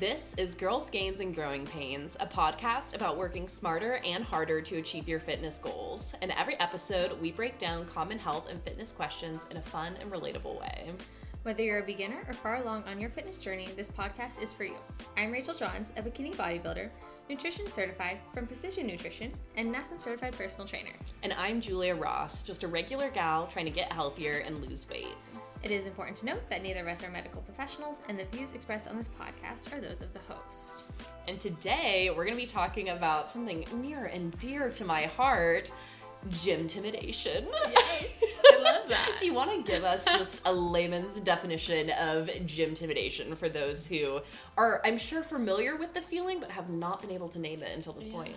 This is Girls' Gains and Growing Pains, a podcast about working smarter and harder to achieve your fitness goals. In every episode, we break down common health and fitness questions in a fun and relatable way. Whether you're a beginner or far along on your fitness journey, this podcast is for you. I'm Rachel Johns, a bikini bodybuilder, nutrition certified from Precision Nutrition, and NASM certified personal trainer. And I'm Julia Ross, just a regular gal trying to get healthier and lose weight. It is important to note that neither of us are medical professionals, and the views expressed on this podcast are those of the host. And today, we're going to be talking about something near and dear to my heart, gymtimidation. Yes, I love that. Do you want to give us just a layman's definition of gymtimidation for those who are, I'm sure, familiar with the feeling, but have not been able to name it until this point?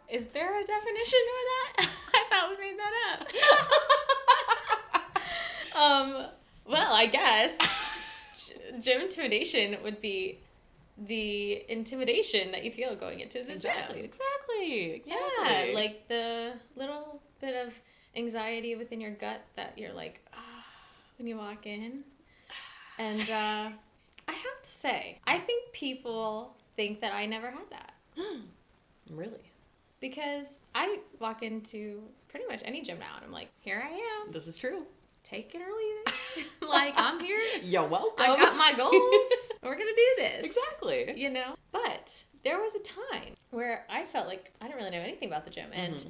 Is there a definition for that? I thought we made that up. Well, I guess gymtimidation would be the intimidation that you feel going into the gym. Exactly. Yeah, like the little bit of anxiety within your gut that you're like, when you walk in. And I have to say, I think people think that I never had that. Really? Because I walk into pretty much any gym now and I'm like, here I am. This is true. Take it or leave it. Like, I'm here. You're welcome. I got my goals. We're going to do this. Exactly. You know? But there was a time where I felt like I didn't really know anything about the gym. And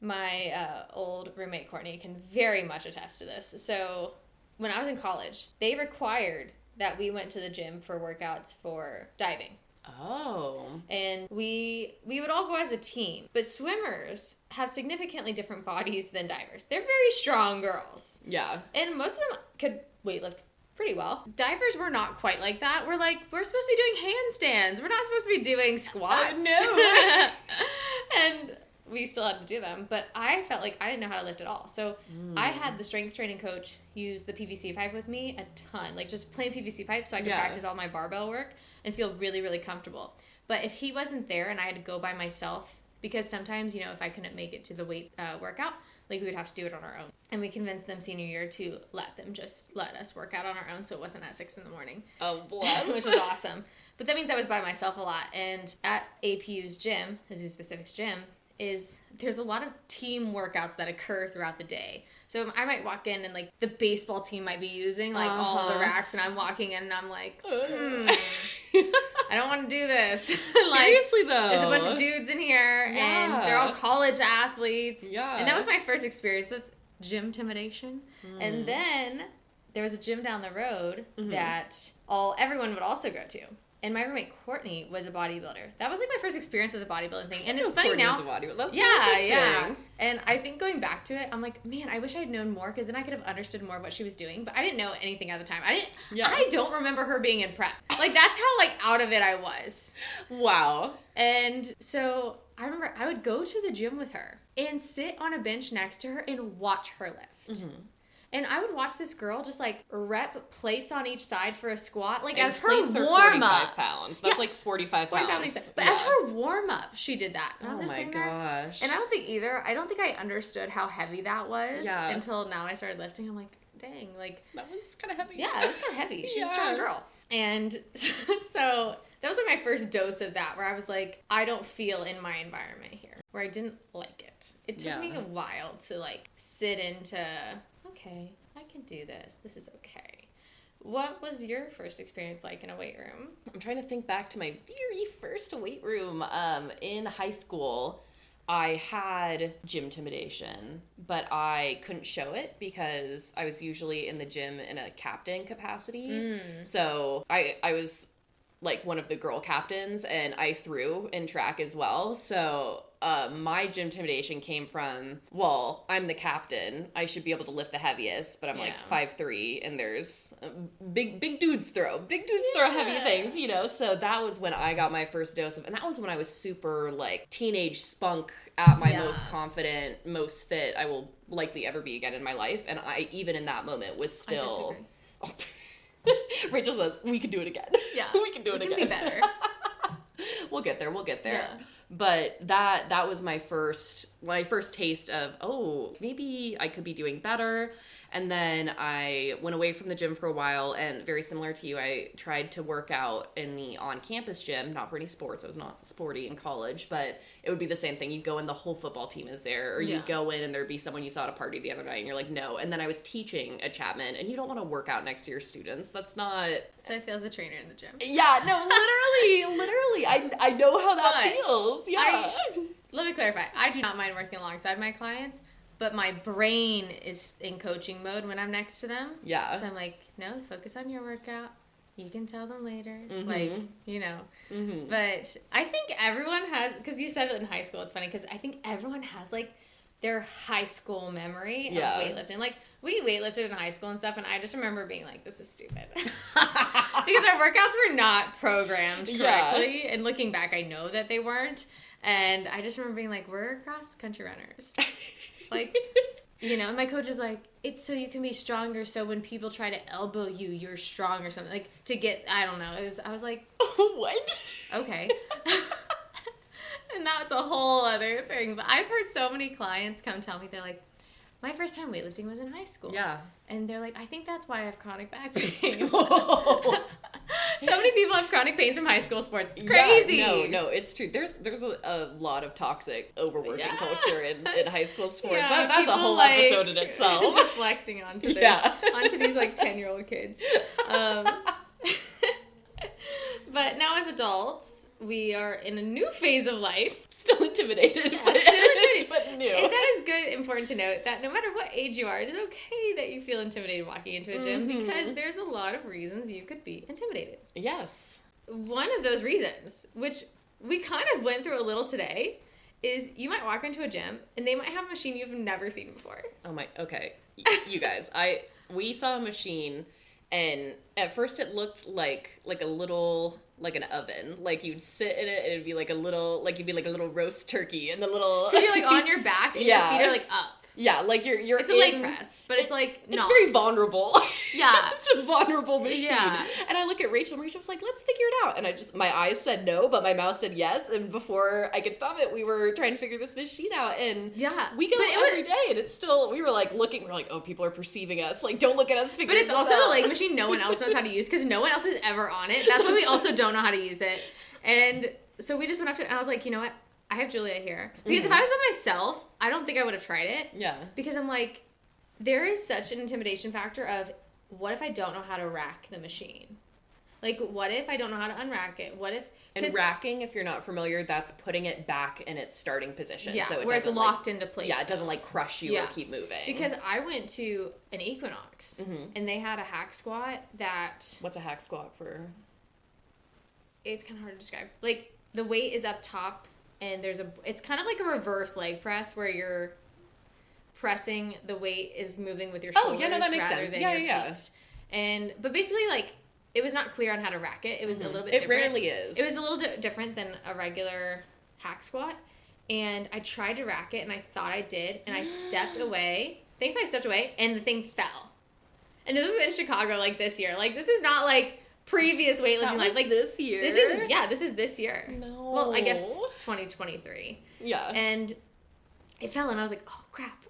my old roommate, Courtney, can very much attest to this. So when I was in college, they required that we went to the gym for workouts for diving. Oh. And we would all go as a team. But swimmers have significantly different bodies than divers. They're very strong girls. Yeah. And most of them could weightlift pretty well. Divers were not quite like that. We're supposed to be doing handstands. We're not supposed to be doing squats. No. And we still had to do them. But I felt like I didn't know how to lift at all. So I had the strength training coach use the PVC pipe with me a ton. Like just plain PVC pipe so I could practice all my barbell work and feel really, really comfortable. But if he wasn't there and I had to go by myself, because sometimes, you know, if I couldn't make it to the weight workout, like we would have to do it on our own. And we convinced them senior year to let us work out on our own so it wasn't at 6 a.m. Oh, bless. Which was awesome. But that means I was by myself a lot. And at APU's gym, Azusa Pacific's gym, there's a lot of team workouts that occur throughout the day. So I might walk in and like the baseball team might be using like all the racks and I'm walking in and I'm like, I don't want to do this. Like, seriously though. There's a bunch of dudes in here and they're all college athletes. Yeah. And that was my first experience with gymtimidation. And then there was a gym down the road that everyone would also go to. And my roommate Courtney was a bodybuilder. That was like my first experience with a bodybuilding thing. And it's funny now. Was a bodybuilder. That's yeah. interesting. And I think going back to it, I'm like, man, I wish I had known more because then I could have understood more of what she was doing. But I didn't know anything at the time. I don't remember her being in prep. Like that's how like out of it I was. Wow. And so I remember I would go to the gym with her and sit on a bench next to her and watch her lift. And I would watch this girl just like rep plates on each side for a squat, like and as her warm up. 45 pounds. That's like 45 pounds. But as her warm up, she did that. And oh my gosh. And I don't think I understood how heavy that was until now I started lifting. I'm like, dang, like that was kind of heavy. Yeah, it was kind of heavy. She's a strong girl. And so that was like my first dose of that, where I was like, I don't feel in my environment here, where I didn't like it. It took me a while to like sit into, okay, I can do this. This is okay. What was your first experience like in a weight room? I'm trying to think back to my very first weight room. In high school, I had gymtimidation, but I couldn't show it because I was usually in the gym in a captain capacity. So I was like one of the girl captains and I threw in track as well. So my gymtimidation came from, well, I'm the captain. I should be able to lift the heaviest, but I'm like 5'3", and there's big dudes throw heavy things, you know? So that was when I got my first dose of, and that was when I was super like teenage spunk at my most confident, most fit I will likely ever be again in my life. And I, even in that moment, was still... Rachel says, we can do it again. Yeah. We can do it again. It can be better. We'll get there. Yeah. But that was my first taste of, oh, maybe I could be doing better. And then I went away from the gym for a while, and very similar to you, I tried to work out in the on-campus gym, not for any sports. I was not sporty in college, but it would be the same thing. You'd go in, the whole football team is there, or you'd go in and there'd be someone you saw at a party the other night, and you're like, no. And then I was teaching at Chapman, and you don't want to work out next to your students. That's not... So I feel as a trainer in the gym. Yeah, no, literally. I know how that feels. Yeah. Let me clarify. I do not mind working alongside my clients, but my brain is in coaching mode when I'm next to them. Yeah. So I'm like, no, focus on your workout. You can tell them later. Like, you know. But I think everyone has, because you said it in high school, it's funny, because I think everyone has, like, their high school memory of weightlifting. Like, we weightlifted in high school and stuff, and I just remember being like, this is stupid. Because our workouts were not programmed correctly. And looking back, I know that they weren't. And I just remember being like, we're cross-country runners. Like, you know, and my coach was like, it's so you can be stronger, so when people try to elbow you, you're strong or something. Like, to get, I don't know. I was like, what? Okay. And that's a whole other thing. But I've heard so many clients come tell me, they're like, my first time weightlifting was in high school. Yeah. And they're like, I think that's why I have chronic back pain. So many people have chronic pains from high school sports. It's crazy. Yeah, no, it's true. There's a lot of toxic overworking culture in high school sports. Yeah, that's a whole episode in itself. Deflecting onto these like 10-year-old kids. But now as adults, we are in a new phase of life. Still intimidated. Yeah, still intimidated. But new. And that is good, important to note, that no matter what age you are, it is okay that you feel intimidated walking into a gym because there's a lot of reasons you could be intimidated. Yes. One of those reasons, which we kind of went through a little today, is you might walk into a gym and they might have a machine you've never seen before. Oh my, okay. You guys, we saw a machine, and at first it looked like a little, like an oven. Like you'd sit in it and it'd be like a little, like you'd be like a little roast turkey and the little... Because you're like on your back and your feet are like up. Yeah, like you're It's a leg press, but it's like not. It's very vulnerable. Yeah. It's a vulnerable machine. Yeah. And I look at Rachel, and Rachel was like, let's figure it out. And my eyes said no, but my mouth said yes. And before I could stop it, we were trying to figure this machine out. And we go every day, and it's still, we were like looking, we're like, oh, people are perceiving us. Like, don't look at us figuring this out. But it's also a leg machine no one else knows how to use because no one else is ever on it. That's why we also don't know how to use it. And so we just went up to it, and I was like, you know what? I have Julia here. Because if I was by myself, I don't think I would have tried it. Yeah. Because I'm like, there is such an intimidation factor of, what if I don't know how to rack the machine? Like, what if I don't know how to unrack it? What if... And racking, if you're not familiar, that's putting it back in its starting position. Yeah, so it where it's locked into place. Yeah, it doesn't, like, crush you or keep moving. Because I went to an Equinox, and they had a hack squat that... What's a hack squat for? It's kind of hard to describe. Like, the weight is up top, and it's kind of like a reverse leg press where you're pressing, the weight is moving with your shoulders. Oh, yeah, no, that makes rather sense. than Yeah, your feet. But basically, like, it was not clear on how to rack it. It was a little bit different. It rarely is. It was a little different than a regular hack squat. And I tried to rack it, and I thought I did, and I stepped away. Thankfully, I stepped away, and the thing fell. And this was in Chicago, like, this year. Like, this is not, like, previous weightlifting life. Like, this year? This is this year. No. Well, I guess 2023. Yeah. And it fell, and I was like, oh, crap.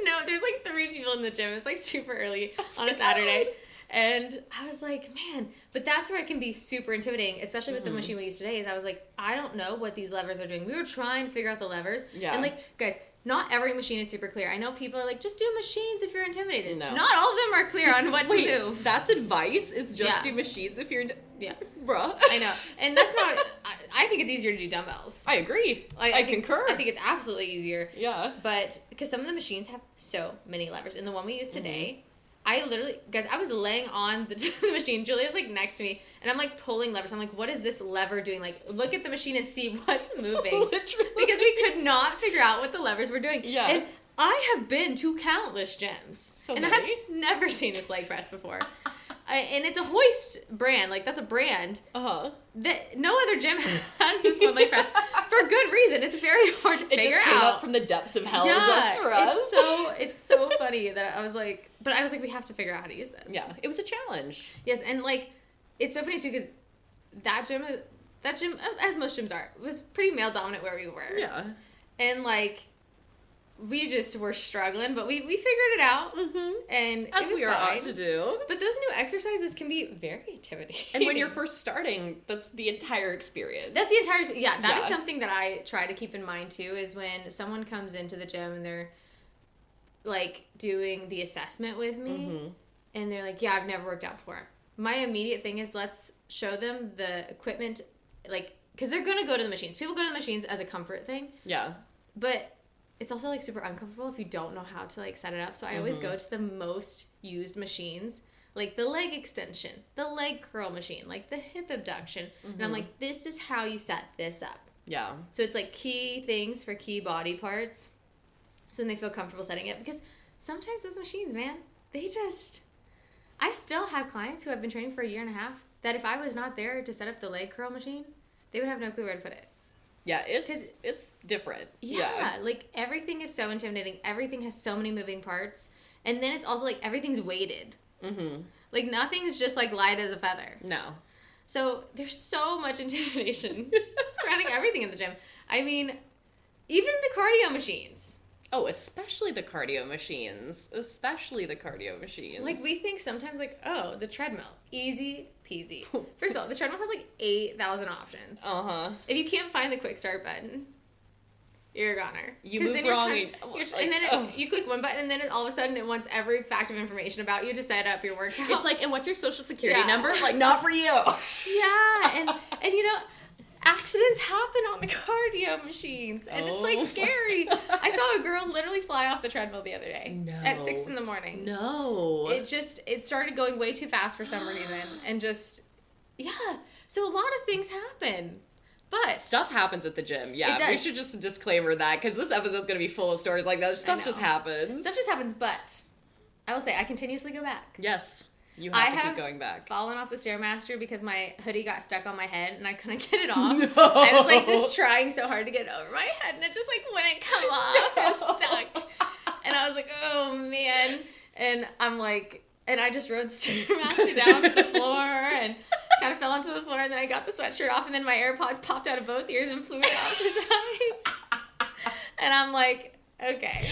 No, there's, like, 3 people in the gym. It's, like, super early on a Saturday. And I was like, man, but that's where it can be super intimidating, especially with the machine we use today, is I was like, I don't know what these levers are doing. We were trying to figure out the levers. Yeah. And, like, guys, not every machine is super clear. I know people are like, just do machines if you're intimidated. No. Not all of them are clear on what to do. That's advice, is just do machines if you're Yeah. Bruh. I know. And that's not... I think it's easier to do dumbbells. I agree. I concur. I think it's absolutely easier. Yeah. But, because some of the machines have so many levers. And the one we use today... I literally, guys, I was laying on the machine. Julia's, like, next to me, and I'm, like, pulling levers. I'm like, what is this lever doing? Like, look at the machine and see what's moving. Literally. Because we could not figure out what the levers were doing. Yeah. And I have been to countless gyms. And I have never seen this leg press before. And it's a Hoist brand. Like, that's a brand. Uh-huh. That no other gym has this one leg press for good reason. It's very hard to figure out. It just came up from the depths of hell just for us. It's so funny that I was like, we have to figure out how to use this. Yeah, it was a challenge. Yes, and, like, it's so funny too because that gym, as most gyms are, was pretty male dominant where we were. Yeah. And, like, we just were struggling, but we figured it out. And as it was we are fine. ought to do. But those new exercises can be very intimidating. And when you're first starting, that's the entire experience. That's the entire, that is something that I try to keep in mind too, is when someone comes into the gym and they're like doing the assessment with me and they're like, I've never worked out before. My immediate thing is let's show them the equipment, like, because they're going to go to the machines. People go to the machines as a comfort thing. Yeah. But it's also, like, super uncomfortable if you don't know how to, like, set it up. So I always go to the most used machines, like the leg extension, the leg curl machine, like the hip abduction. And I'm like, this is how you set this up. Yeah. So it's, like, key things for key body parts. So then they feel comfortable setting it. Because sometimes those machines, man, they just... I still have clients who have been training for a year and a half that if I was not there to set up the leg curl machine, they would have no clue where to put it. Yeah, it's different. Yeah, like everything is so intimidating. Everything has so many moving parts. And then it's also like everything's weighted. Like nothing's just like light as a feather. No. So there's so much intimidation surrounding everything in the gym. I mean, even the cardio machines. Oh, especially the cardio machines. Like, we think sometimes, like, oh, the treadmill. Easy peasy. First of all, the treadmill has, like, 8,000 options. If you can't find the quick start button, you're a goner. You move wrong. And then you click one button, and then all of a sudden it wants every fact of information about you to set up your workout. It's like, and what's your social security number? Like, not for you. Yeah, and you know... Accidents happen on the cardio machines, and it's, like, scary. I saw a girl literally fly off the treadmill the other day. No. At 6 a.m. No. It started going way too fast for some reason, and just, so a lot of things happen. But stuff happens at the gym. Yeah, we should just disclaimer that, because this episode's going to be full of stories like that. Stuff just happens. Stuff just happens, but I will say, I continuously go back. Yes. You have to keep going back. Fallen off the Stairmaster because my hoodie got stuck on my head and I couldn't get it off. No. I was like just trying so hard to get it over my head and it just like wouldn't come off. It was stuck. And I was like, oh man. And I'm like, and I just rode the Stairmaster down to the floor and kind of fell onto the floor and then I got the sweatshirt off and then my AirPods popped out of both ears and flew out the sides. And I'm like, okay.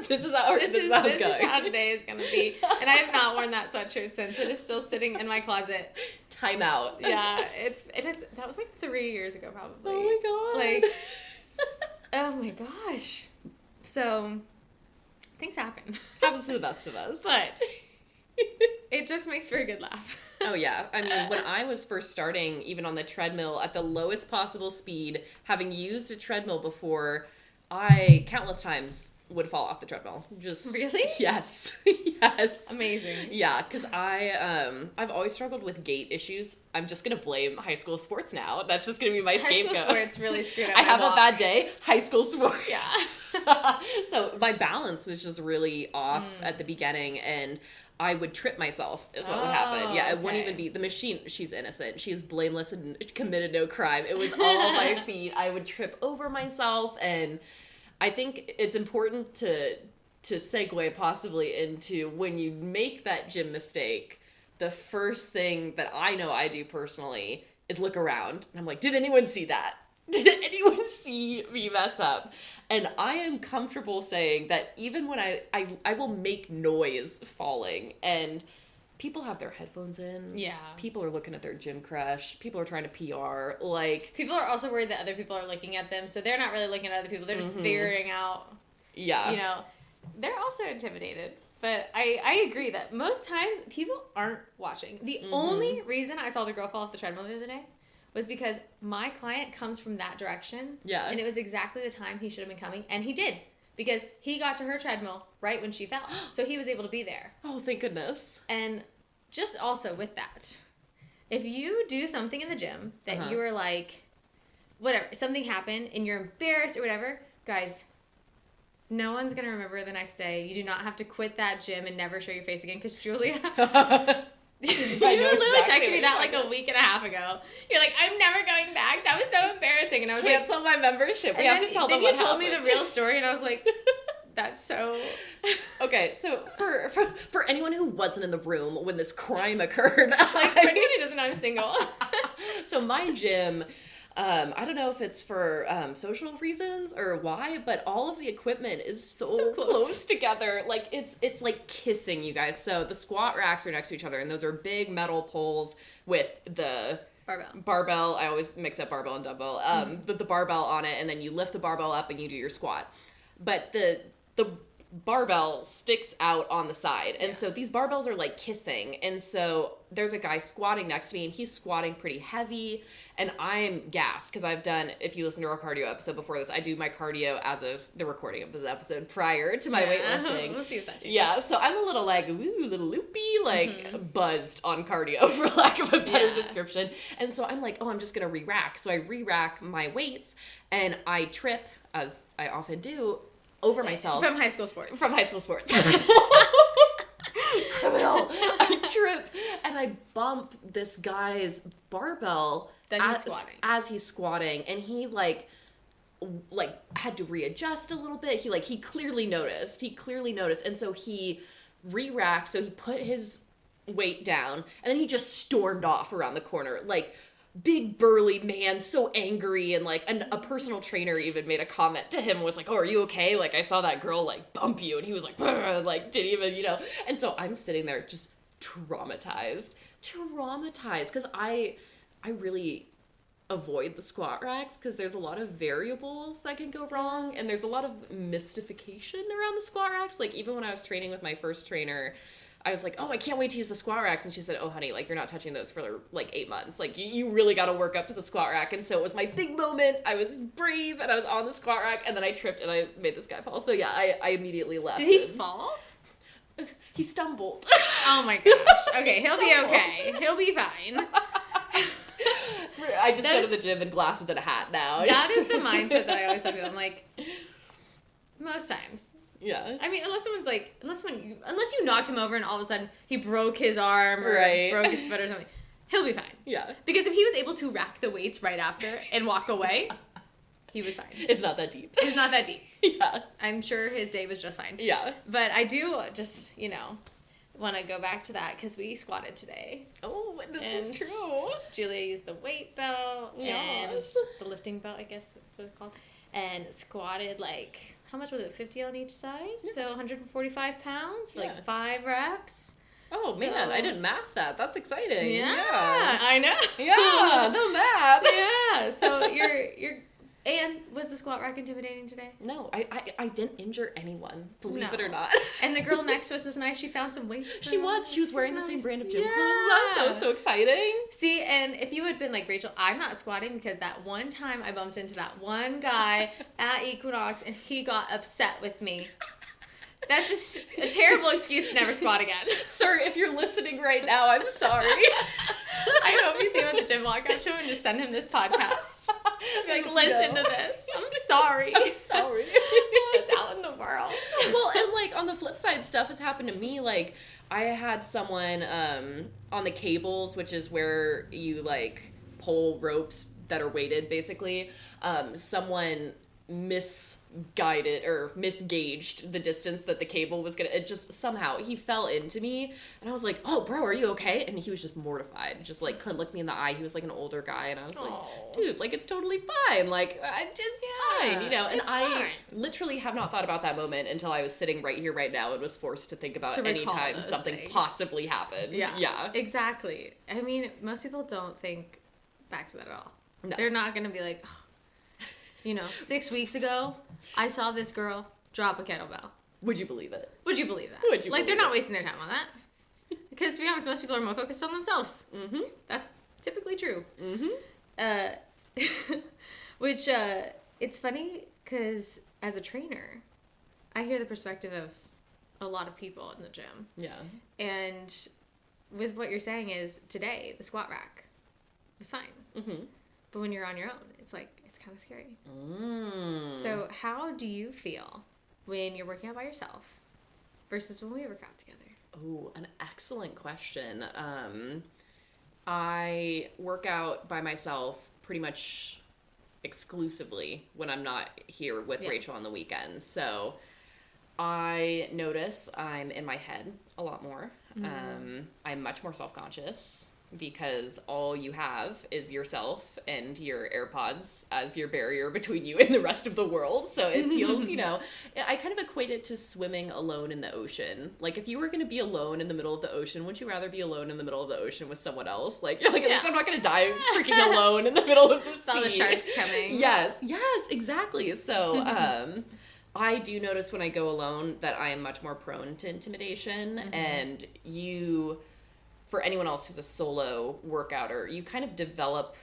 This is how this is how today is going to be. And I have not worn that sweatshirt since. It is still sitting in my closet. Time out. Yeah, that was like 3 years ago probably. Oh my god. Like, oh my gosh. So, things happen. Happens to the best of us. But it just makes for a good laugh. Oh yeah. I mean, when I was first starting, even on the treadmill at the lowest possible speed, having used a treadmill before, I countless times would fall off the treadmill. Just really? Yes. Yes. Amazing. Yeah, because I've always struggled with gait issues. I'm just gonna blame high school sports now. That's just gonna be my scapegoat. High school sports really screwed up. I have a bad day. High school sports. Yeah. So my balance was just really off at the beginning, and I would trip myself is what would happen. Yeah, it wouldn't even be the machine. She's innocent. She's blameless and committed no crime. It was all my feet. I would trip over myself, and I think it's important to segue possibly into when you make that gym mistake, the first thing that I know I do personally is look around. And I'm like, did anyone see that? Did anyone see me mess up? And I am comfortable saying that even when I will make noise falling, and people have their headphones in. Yeah. People are looking at their gym crush. People are trying to PR. Like, people are also worried that other people are looking at them, so they're not really looking at other people. They're just figuring out. Yeah. You know, they're also intimidated. But I agree that most times people aren't watching. The only reason I saw the girl fall off the treadmill the other day was because my client comes from that direction. Yeah. And it was exactly the time he should have been coming. And he did. Because he got to her treadmill right when she fell. So he was able to be there. Oh, thank goodness. And just also with that, if you do something in the gym that you are like, whatever, something happened and you're embarrassed or whatever, guys, no one's going to remember the next day. You do not have to quit that gym and never show your face again. Because Julia... You literally texted me that like a week and a half ago. You're like, I'm never going back. That was so embarrassing. And I was like, cancel my membership. We have to tell them what happened. Then you told me the real story, and I was like, that's so... Okay, so for anyone who wasn't in the room when this crime occurred... Like, for anyone who doesn't know, I'm single. So my gym... I don't know if it's for social reasons or why, but all of the equipment is so close together. Like, it's like kissing, you guys. So the squat racks are next to each other, and those are big metal poles with the barbell. I always mix up barbell and dumbbell. The barbell on it, and then you lift the barbell up and you do your squat. But the barbell sticks out on the side, and so these barbells are like kissing, and so there's a guy squatting next to me, and he's squatting pretty heavy, and I'm gassed because I've done, if you listen to our cardio episode before this, I do my cardio as of the recording of this episode prior to my weightlifting. We'll see if that changes. Yeah, so I'm a little like, ooh, little loopy, like buzzed on cardio, for lack of a better description, and so I'm like, oh, I'm just gonna re-rack. So I re-rack my weights, and I trip, as I often do, over myself. From high school sports. Criminal. I trip and I bump this guy's barbell as he's squatting, and he like had to readjust a little bit. He clearly noticed. And so he re-racked, so he put his weight down, and then he just stormed off around the corner, like big burly man, so angry, and like a personal trainer even made a comment to him and was like, oh, are you okay? Like, I saw that girl like bump you, and he was like, like didn't even, and so I'm sitting there just traumatized because I really avoid the squat racks because there's a lot of variables that can go wrong, and there's a lot of mystification around the squat racks. Like, even when I was training with my first trainer, I was like, oh, I can't wait to use the squat racks. And she said, oh, honey, like, you're not touching those for, like, 8 months. Like, you really got to work up to the squat rack. And so it was my big moment. I was brave, and I was on the squat rack, and then I tripped, and I made this guy fall. So, yeah, I immediately left. Did he fall? He stumbled. Oh, my gosh. Okay, he'll be okay. He'll be fine. I just go to the gym in glasses and a hat now. That is the mindset that I always tell people. I'm like, most times. Yeah. I mean, unless you knocked him over and all of a sudden he broke his arm or broke his foot or something, he'll be fine. Yeah. Because if he was able to rack the weights right after and walk away, he was fine. It's not that deep. Yeah. I'm sure his day was just fine. Yeah. But I do just, want to go back to that because we squatted today. Oh, this is true. Julia used the weight belt and the lifting belt, I guess that's what it's called, and squatted like, how much was it? 50 on each side? Yeah. So 145 pounds for like 5 reps. Oh, man, I didn't math that. That's exciting. Yeah. I know. Yeah, no math. Yeah. So you're and was the squat rack intimidating today? No, I didn't injure anyone, believe it or not. And the girl next to us was nice. She found some weights. She was wearing the same brand of gym clothes as us. That was so exciting. See, and if you had been like, Rachel, I'm not squatting because that one time I bumped into that one guy at Equinox and he got upset with me. That's just a terrible excuse to never squat again. Sir, if you're listening right now, I'm sorry. I hope you see him at the gym, walk up to him and just send him this podcast. Be like, listen to this. I'm sorry. It's out in the world. Well, and like on the flip side, stuff has happened to me. Like, I had someone on the cables, which is where you like pull ropes that are weighted, basically. Someone misguided or misgauged the distance that the cable was it just somehow he fell into me, and I was like, oh bro, are you okay? And he was just mortified, just like couldn't look me in the eye. He was like an older guy, and I was like, dude, like, it's totally fine, like it's fine, and I literally have not thought about that moment until I was sitting right here right now and was forced to think about any time something possibly happened. Yeah, exactly. I mean, most people don't think back to that at all. No. They're not gonna be like, 6 weeks ago, I saw this girl drop a kettlebell. Would you believe it? Would you believe that? Like, they're not wasting their time on that. Because, to be honest, most people are more focused on themselves. Mm-hmm. That's typically true. Mm-hmm. Which, it's funny, because as a trainer, I hear the perspective of a lot of people in the gym. Yeah. And with what you're saying is, today, the squat rack was fine. Mm-hmm. But when you're on your own, it's like, kind of scary. So how do you feel when you're working out by yourself versus when we work out together? Oh, an excellent question. I work out by myself pretty much exclusively when I'm not here with Rachel on the weekends. So I notice I'm in my head a lot more. I'm much more self-conscious. because all you have is yourself and your AirPods as your barrier between you and the rest of the world. So it feels, I kind of equate it to swimming alone in the ocean. Like, if you were going to be alone in the middle of the ocean, would you rather be alone in the middle of the ocean with someone else? Like, you're like, at least I'm not going to die freaking alone in the middle of the sea. All the sharks coming. Yes, exactly. So, I do notice when I go alone that I am much more prone to intimidation, and for anyone else who's a solo workouter, you kind of develop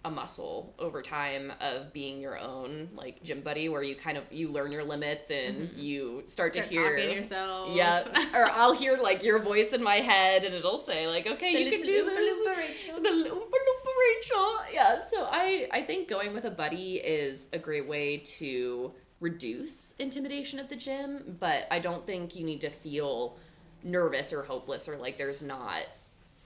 a muscle over time of being your own, like, gym buddy, where you learn your limits and you start to hear talking to yourself. Yeah, or I'll hear, like, your voice in my head, and it'll say, like, okay, you can do this. The Loompa Loompa Rachel. Yeah, so I think going with a buddy is a great way to reduce intimidation at the gym, but I don't think you need to feel nervous or hopeless or like there's not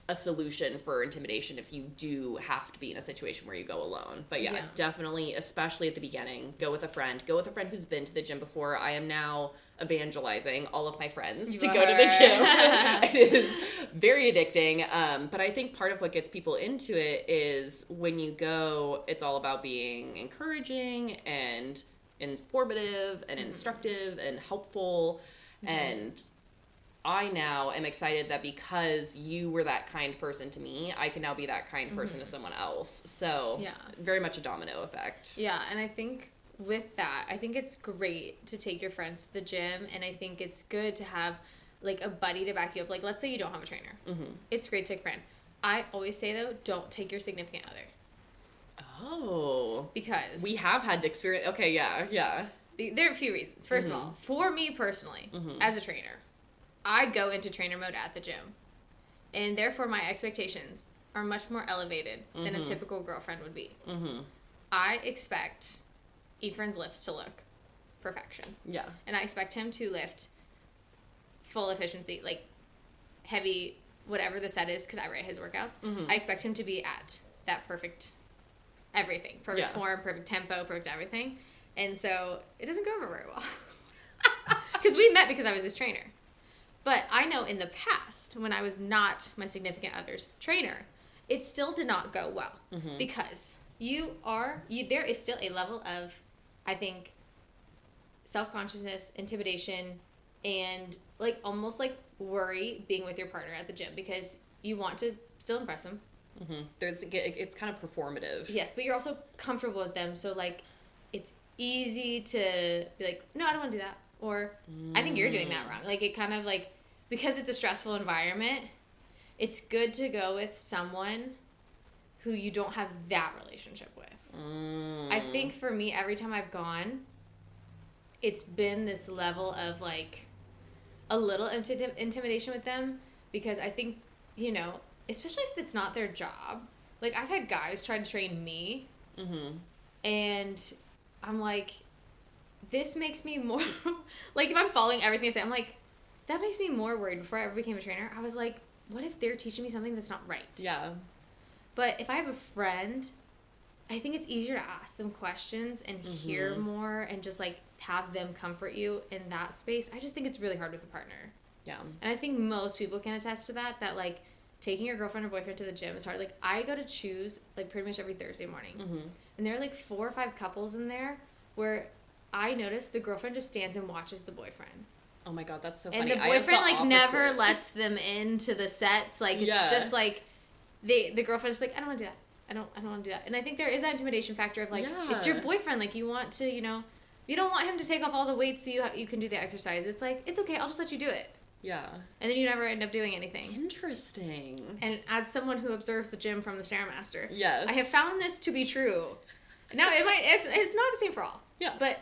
a solution for intimidation if you do have to be in a situation where you go alone. But yeah, definitely, especially at the beginning, go with a friend who's been to the gym before. I am now evangelizing all of my friends to go to the gym. It is very addicting. But I think part of what gets people into it is when you go, it's all about being encouraging and informative and instructive and helpful. And I now am excited that because you were that kind person to me, I can now be that kind person to someone else. So very much a domino effect. Yeah, and I think with that, I think it's great to take your friends to the gym, and I think it's good to have like a buddy to back you up. Like, let's say you don't have a trainer. It's great to take a friend. I always say, though, don't take your significant other. Oh. Because we have had experience. Okay, yeah. There are a few reasons. First of all, for me personally, as a trainer, I go into trainer mode at the gym, and therefore my expectations are much more elevated than a typical girlfriend would be. I expect Ephraim's lifts to look perfection. Yeah. And I expect him to lift full efficiency, like heavy, whatever the set is, because I write his workouts. I expect him to be at that perfect everything. Perfect form, perfect tempo, perfect everything. And so it doesn't go over very well. Because we met because I was his trainer. But I know in the past, when I was not my significant other's trainer, it still did not go well. Because there is still a level of, I think, self-consciousness, intimidation, and like almost like worry being with your partner at the gym because you want to still impress them. It's kind of performative. Yes, but you're also comfortable with them, so like it's easy to be like, no, I don't want to do that. Or, I think you're doing that wrong. Like, it kind of, like, because it's a stressful environment, it's good to go with someone who you don't have that relationship with. I think for me, every time I've gone, it's been this level of, like, a little intimidation with them. Because I think, especially if it's not their job. Like, I've had guys try to train me. And I'm like, this makes me more, like, if I'm following everything I say, I'm like, that makes me more worried. Before I ever became a trainer, I was like, what if they're teaching me something that's not right? Yeah. But if I have a friend, I think it's easier to ask them questions and hear more and just, like, have them comfort you in that space. I just think it's really hard with a partner. Yeah. And I think most people can attest to that, like, taking your girlfriend or boyfriend to the gym is hard. Like, I go to choose, like, pretty much every Thursday morning. And there are, like, 4 or 5 couples in there where I notice the girlfriend just stands and watches the boyfriend. Oh my God, that's so funny. And the boyfriend, like, never lets them into the sets. Like, it's just, like, the girlfriend's just like, I don't want to do that. I don't want to do that. And I think there is that intimidation factor of, like, it's your boyfriend. Like, you want to, you don't want him to take off all the weight so you can do the exercise. It's like, it's okay, I'll just let you do it. Yeah. And then you never end up doing anything. Interesting. And as someone who observes the gym from the Stairmaster, yes, I have found this to be true. Now, it's not the same for all. Yeah. But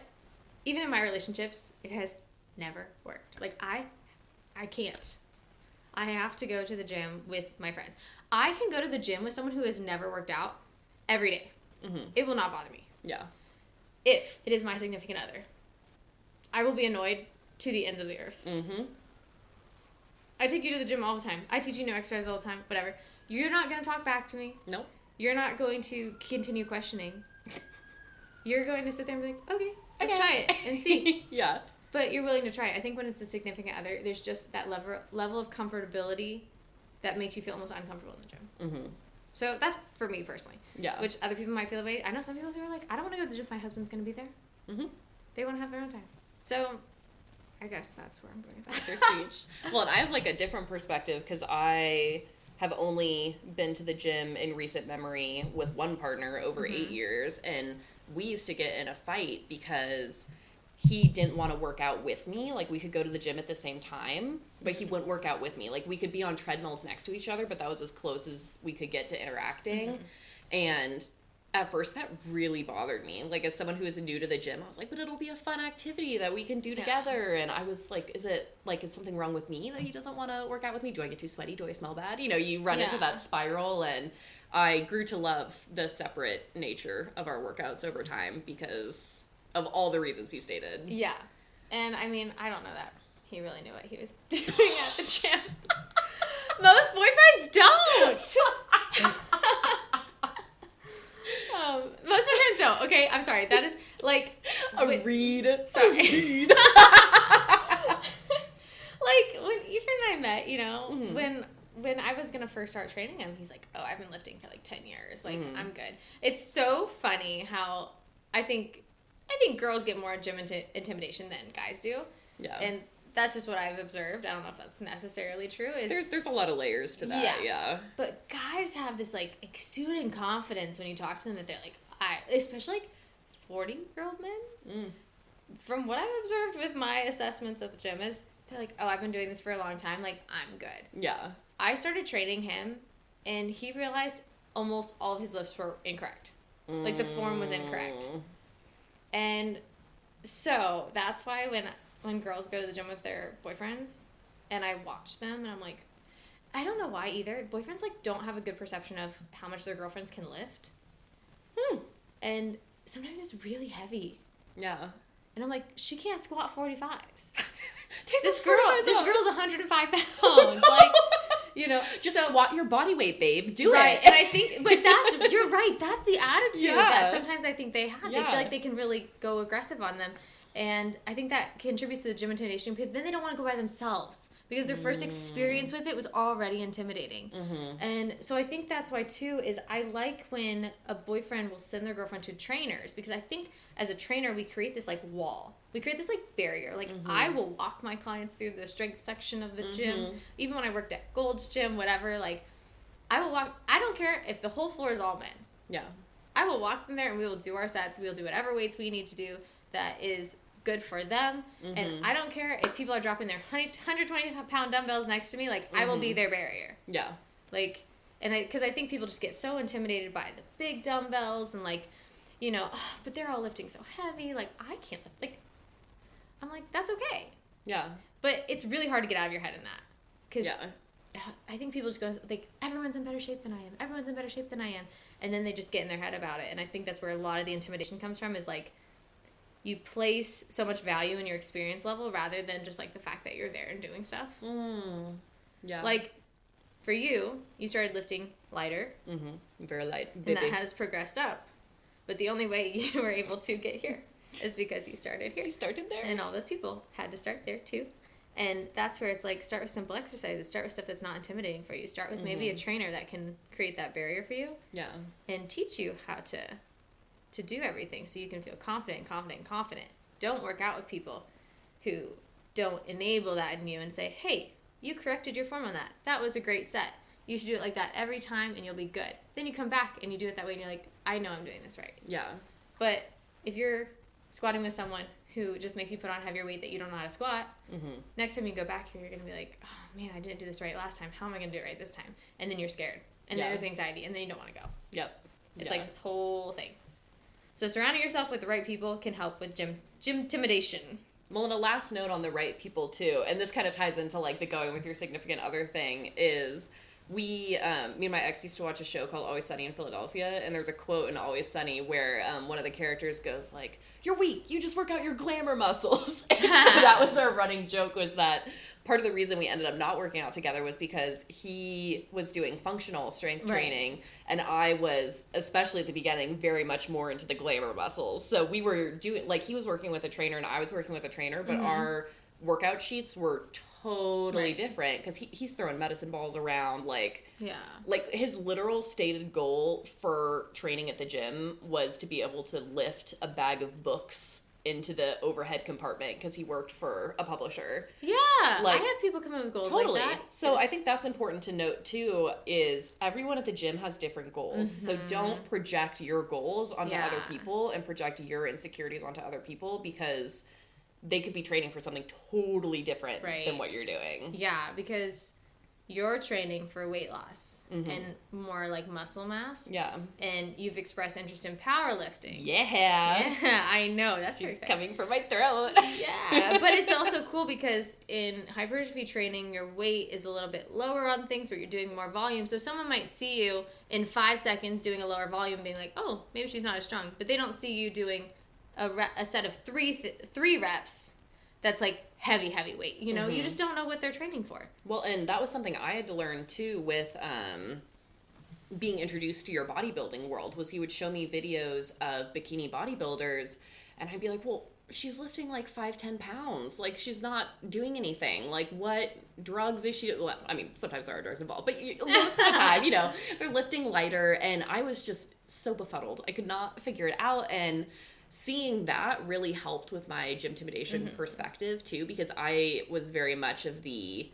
even in my relationships, it has never worked. Like, I can't. I have to go to the gym with my friends. I can go to the gym with someone who has never worked out every day. It will not bother me. Yeah. If it is my significant other. I will be annoyed to the ends of the earth. I take you to the gym all the time. I teach you new exercise all the time. Whatever. You're not going to talk back to me. Nope. You're not going to continue questioning. You're going to sit there and be like, okay, let's try it and see. Yeah. But you're willing to try it. I think when it's a significant other, there's just that level of comfortability that makes you feel almost uncomfortable in the gym. Mm-hmm. So that's for me personally. Yeah. Which other people might feel the way. I know some people who are like, I don't want to go to the gym if my husband's going to be there. Mm-hmm. They want to have their own time. So I guess that's where I'm going with that. That's your speech. Well, and I have like a different perspective because I have only been to the gym in recent memory with one partner over 8 years, and we used to get in a fight because he didn't want to work out with me. Like, we could go to the gym at the same time, but he wouldn't work out with me. Like, we could be on treadmills next to each other, but that was as close as we could get to interacting. And at first that really bothered me. Like, as someone who is new to the gym, I was like, but it'll be a fun activity that we can do together. And I was like, is something wrong with me that he doesn't want to work out with me? Do I get too sweaty? Do I smell bad? You know, you run into that spiral, and I grew to love the separate nature of our workouts over time because of all the reasons he stated. Yeah. And I mean, I don't know that he really knew what he was doing at the gym. Most boyfriends don't. Most boyfriends don't. Okay, I'm sorry. That is like a read. Sorry. Like when Ethan and I met, you know, when I was gonna first start training him, he's like, "Oh, I've been lifting for like 10 years. Like, I'm good." It's so funny how I think girls get more gym intimidation than guys do. Yeah. And that's just what I've observed. I don't know if that's necessarily true. There's a lot of layers to that, yeah. But guys have this, like, exuding confidence when you talk to them that they're like, especially, like, 40-year-old men. From what I've observed with my assessments at the gym is they're like, oh, I've been doing this for a long time. Like, I'm good. Yeah. I started training him, and he realized almost all of his lifts were incorrect. Like, the form was incorrect. And so that's why when girls go to the gym with their boyfriends and I watch them and I'm like, I don't know why either. Boyfriends like don't have a good perception of how much their girlfriends can lift. And sometimes it's really heavy. Yeah. And I'm like, she can't squat 45s. This girl's 105 pounds. Like, you know, just squat your body weight, babe. Do it. And I think, but you're right. That's the attitude that sometimes I think they have. They feel like they can really go aggressive on them. And I think that contributes to the gym intimidation because then they don't want to go by themselves because their first experience with it was already intimidating. And so I think that's why, too, is I like when a boyfriend will send their girlfriend to trainers because I think as a trainer, we create this, like, wall. We create this, like, barrier. Like, I will walk my clients through the strength section of the gym. Even when I worked at Gold's Gym, whatever, like, I will walk. I don't care if the whole floor is all men. Yeah. I will walk them there and we will do our sets. We will do whatever weights we need to do that is good for them. And I don't care if people are dropping their 120-pound dumbbells next to me. Like, I will be their barrier. Yeah. Like, and because I think people just get so intimidated by the big dumbbells and, like, you know, but they're all lifting so heavy. Like, I can't lift. Like, I'm like, that's okay. Yeah. But it's really hard to get out of your head in that. Because I think people just go, like, everyone's in better shape than I am. Everyone's in better shape than I am. And then they just get in their head about it. And I think that's where a lot of the intimidation comes from is, like, you place so much value in your experience level rather than just, like, the fact that you're there and doing stuff. Yeah. Like, for you, you started lifting lighter. Very light. And that has progressed up. But the only way you were able to get here is because you started here. You started there. And all those people had to start there, too. And that's where it's like, start with simple exercises. Start with stuff that's not intimidating for you. Start with maybe a trainer that can create that barrier for you. Yeah. And teach you how to do everything so you can feel confident. Don't work out with people who don't enable that in you and say, hey, you corrected your form on that. That was a great set. You should do it like that every time and you'll be good. Then you come back and you do it that way and you're like, I know I'm doing this right. Yeah. But if you're squatting with someone who just makes you put on heavier weight that you don't know how to squat, next time you go back here, you're going to be like, oh, man, I didn't do this right last time. How am I going to do it right this time? And then you're scared. And then there's anxiety. And then you don't want to go. Yep. It's like this whole thing. So surrounding yourself with the right people can help with gymtimidation. Well, and a last note on the right people, too, and this kind of ties into, like, the going with your significant other thing, is me and my ex used to watch a show called Always Sunny in Philadelphia, and there's a quote in Always Sunny where one of the characters goes, like, you're weak, you just work out your glamour muscles. And so that was our running joke, was that part of the reason we ended up not working out together was because he was doing functional strength training, and I was, especially at the beginning, very much more into the glamour muscles. So we were doing, like, he was working with a trainer and I was working with a trainer, but our workout sheets were totally different because he's throwing medicine balls around. Like his literal stated goal for training at the gym was to be able to lift a bag of books into the overhead compartment because he worked for a publisher. Yeah, like, I have people come in with goals like that. So I think that's important to note too, is everyone at the gym has different goals. So don't project your goals onto other people and project your insecurities onto other people, because they could be training for something totally different than what you're doing. Yeah, because you're training for weight loss and more like muscle mass. Yeah. And you've expressed interest in powerlifting. Yeah, I know. That's coming from my throat. Yeah, but it's also cool because in hypertrophy training, your weight is a little bit lower on things, but you're doing more volume. So someone might see you in 5 seconds doing a lower volume, being like, oh, maybe she's not as strong. But they don't see you doing a set of three reps that's like heavy weight. You know, you just don't know what they're training for. Well, and that was something I had to learn too with being introduced to your bodybuilding world, was he would show me videos of bikini bodybuilders and I'd be like, well, she's lifting like 5-10 pounds. Like, she's not doing anything. Like, what drugs is she? Well, I mean, sometimes there are drugs involved, but most of the time, you know, they're lifting lighter. And I was just so befuddled. I could not figure it out. And seeing that really helped with my Gymtimidation perspective too, because I was very much of the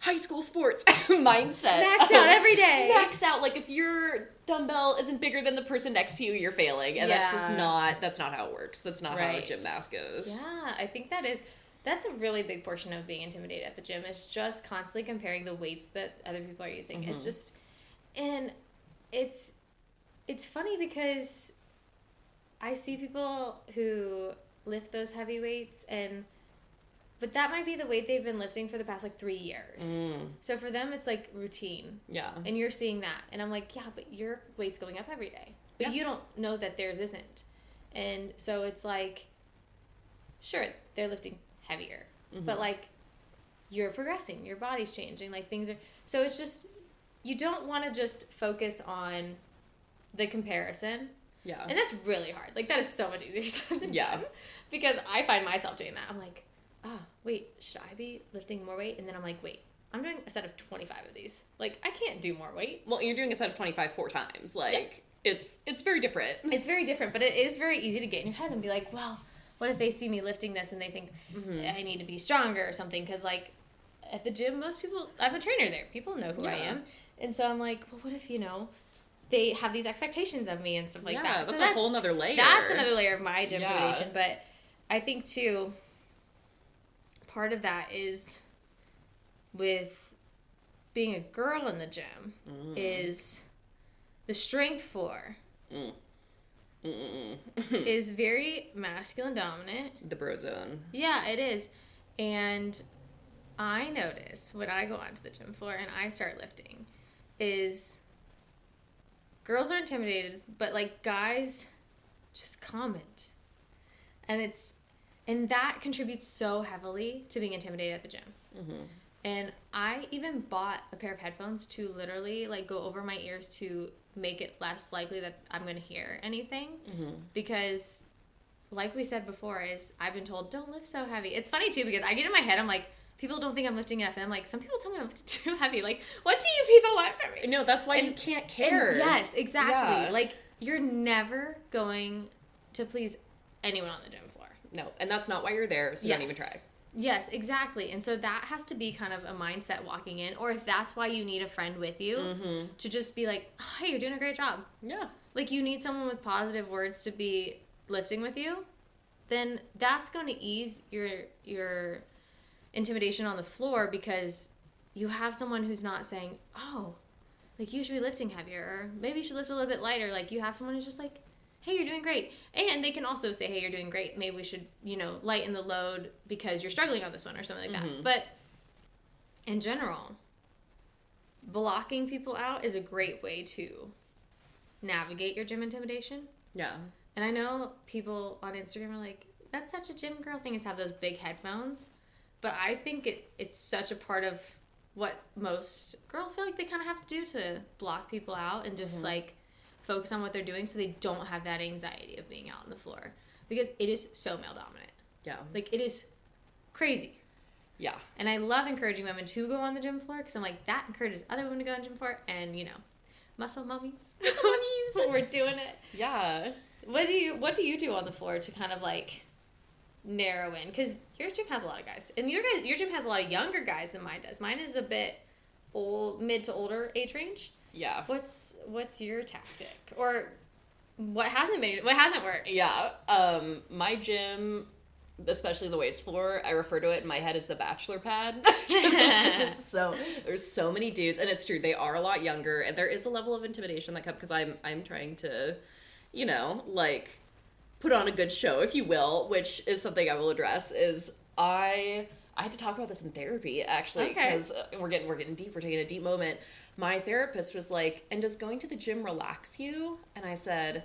high school sports mindset. Max out every day. Max out. Like, if your dumbbell isn't bigger than the person next to you, you're failing. And that's not how it works. That's not how gym math goes. Yeah, I think that's a really big portion of being intimidated at the gym, is just constantly comparing the weights that other people are using. It's just, and it's funny because I see people who lift those heavy weights, but that might be the weight they've been lifting for the past like 3 years. So for them, it's like routine. Yeah. And you're seeing that. And I'm like, yeah, but your weight's going up every day. But you don't know that theirs isn't. And so it's like, sure, they're lifting heavier. But like, you're progressing. Your body's changing. Like, things are... So it's just, you don't want to just focus on the comparison. Yeah. And that's really hard. Like, that is so much easier said than done. Because I find myself doing that. I'm like, wait, should I be lifting more weight? And then I'm like, wait, I'm doing a set of 25 of these. Like, I can't do more weight. Well, you're doing a set of 25 4 times. Like, it's very different. It's very different, but it is very easy to get in your head and be like, well, what if they see me lifting this and they think I need to be stronger or something? Because, like, at the gym, most people, I'm a trainer there. People know who I am. And so I'm like, well, what if, you know, they have these expectations of me and stuff like that. Yeah, that's a whole nother layer. That's another layer of my Gymtimidation. But I think, too, part of that is with being a girl in the gym is the strength floor is very masculine dominant. The bro zone. Yeah, it is. And I notice when I go onto the gym floor and I start lifting is girls are intimidated, but like guys just comment. And that contributes so heavily to being intimidated at the gym. And I even bought a pair of headphones to literally like go over my ears to make it less likely that I'm going to hear anything. Because like we said before, is I've been told, don't lift so heavy. It's funny too, because I get in my head, I'm like, people don't think I'm lifting enough. And I'm like, some people tell me I'm lifting too heavy. Like, what do you people want from me? No, that's why you can't care. Yes, exactly. Yeah. Like, you're never going to please anyone on the gym floor. No, and that's not why you're there, so don't even try. Yes, exactly. And so that has to be kind of a mindset walking in. Or if that's why you need a friend with you, to just be like, oh, hey, you're doing a great job. Yeah. Like, you need someone with positive words to be lifting with you, then that's going to ease your intimidation on the floor, because you have someone who's not saying, oh, like, you should be lifting heavier, or maybe you should lift a little bit lighter. Like, you have someone who's just like, hey, you're doing great. And they can also say, hey, you're doing great. Maybe we should, you know, lighten the load because you're struggling on this one or something like that. But in general, blocking people out is a great way to navigate your gym intimidation. Yeah. And I know people on Instagram are like, that's such a gym girl thing, is to have those big headphones. But I think it's such a part of what most girls feel like they kind of have to do to block people out and just like focus on what they're doing so they don't have that anxiety of being out on the floor. Because it is so male dominant. Yeah. Like, it is crazy. Yeah. And I love encouraging women to go on the gym floor because I'm like, that encourages other women to go on the gym floor. And, muscle mummies. Muscle mummies. We're doing it. Yeah. What do you do on the floor to kind of like narrow in? Because your gym has a lot of guys. And your gym has a lot of younger guys than mine does. Mine is a bit mid to older age range. Yeah. What's your tactic? Or what hasn't worked? Yeah. My gym, especially the weights floor, I refer to it in my head as the bachelor pad. There's so many dudes, and it's true, they are a lot younger, and there is a level of intimidation that comes because I'm trying to, like, put on a good show, if you will, which is something I will address. Is I had to talk about this in therapy, actually, because we're getting deep. We're taking a deep moment. My therapist was like, "And does going to the gym relax you?" And I said,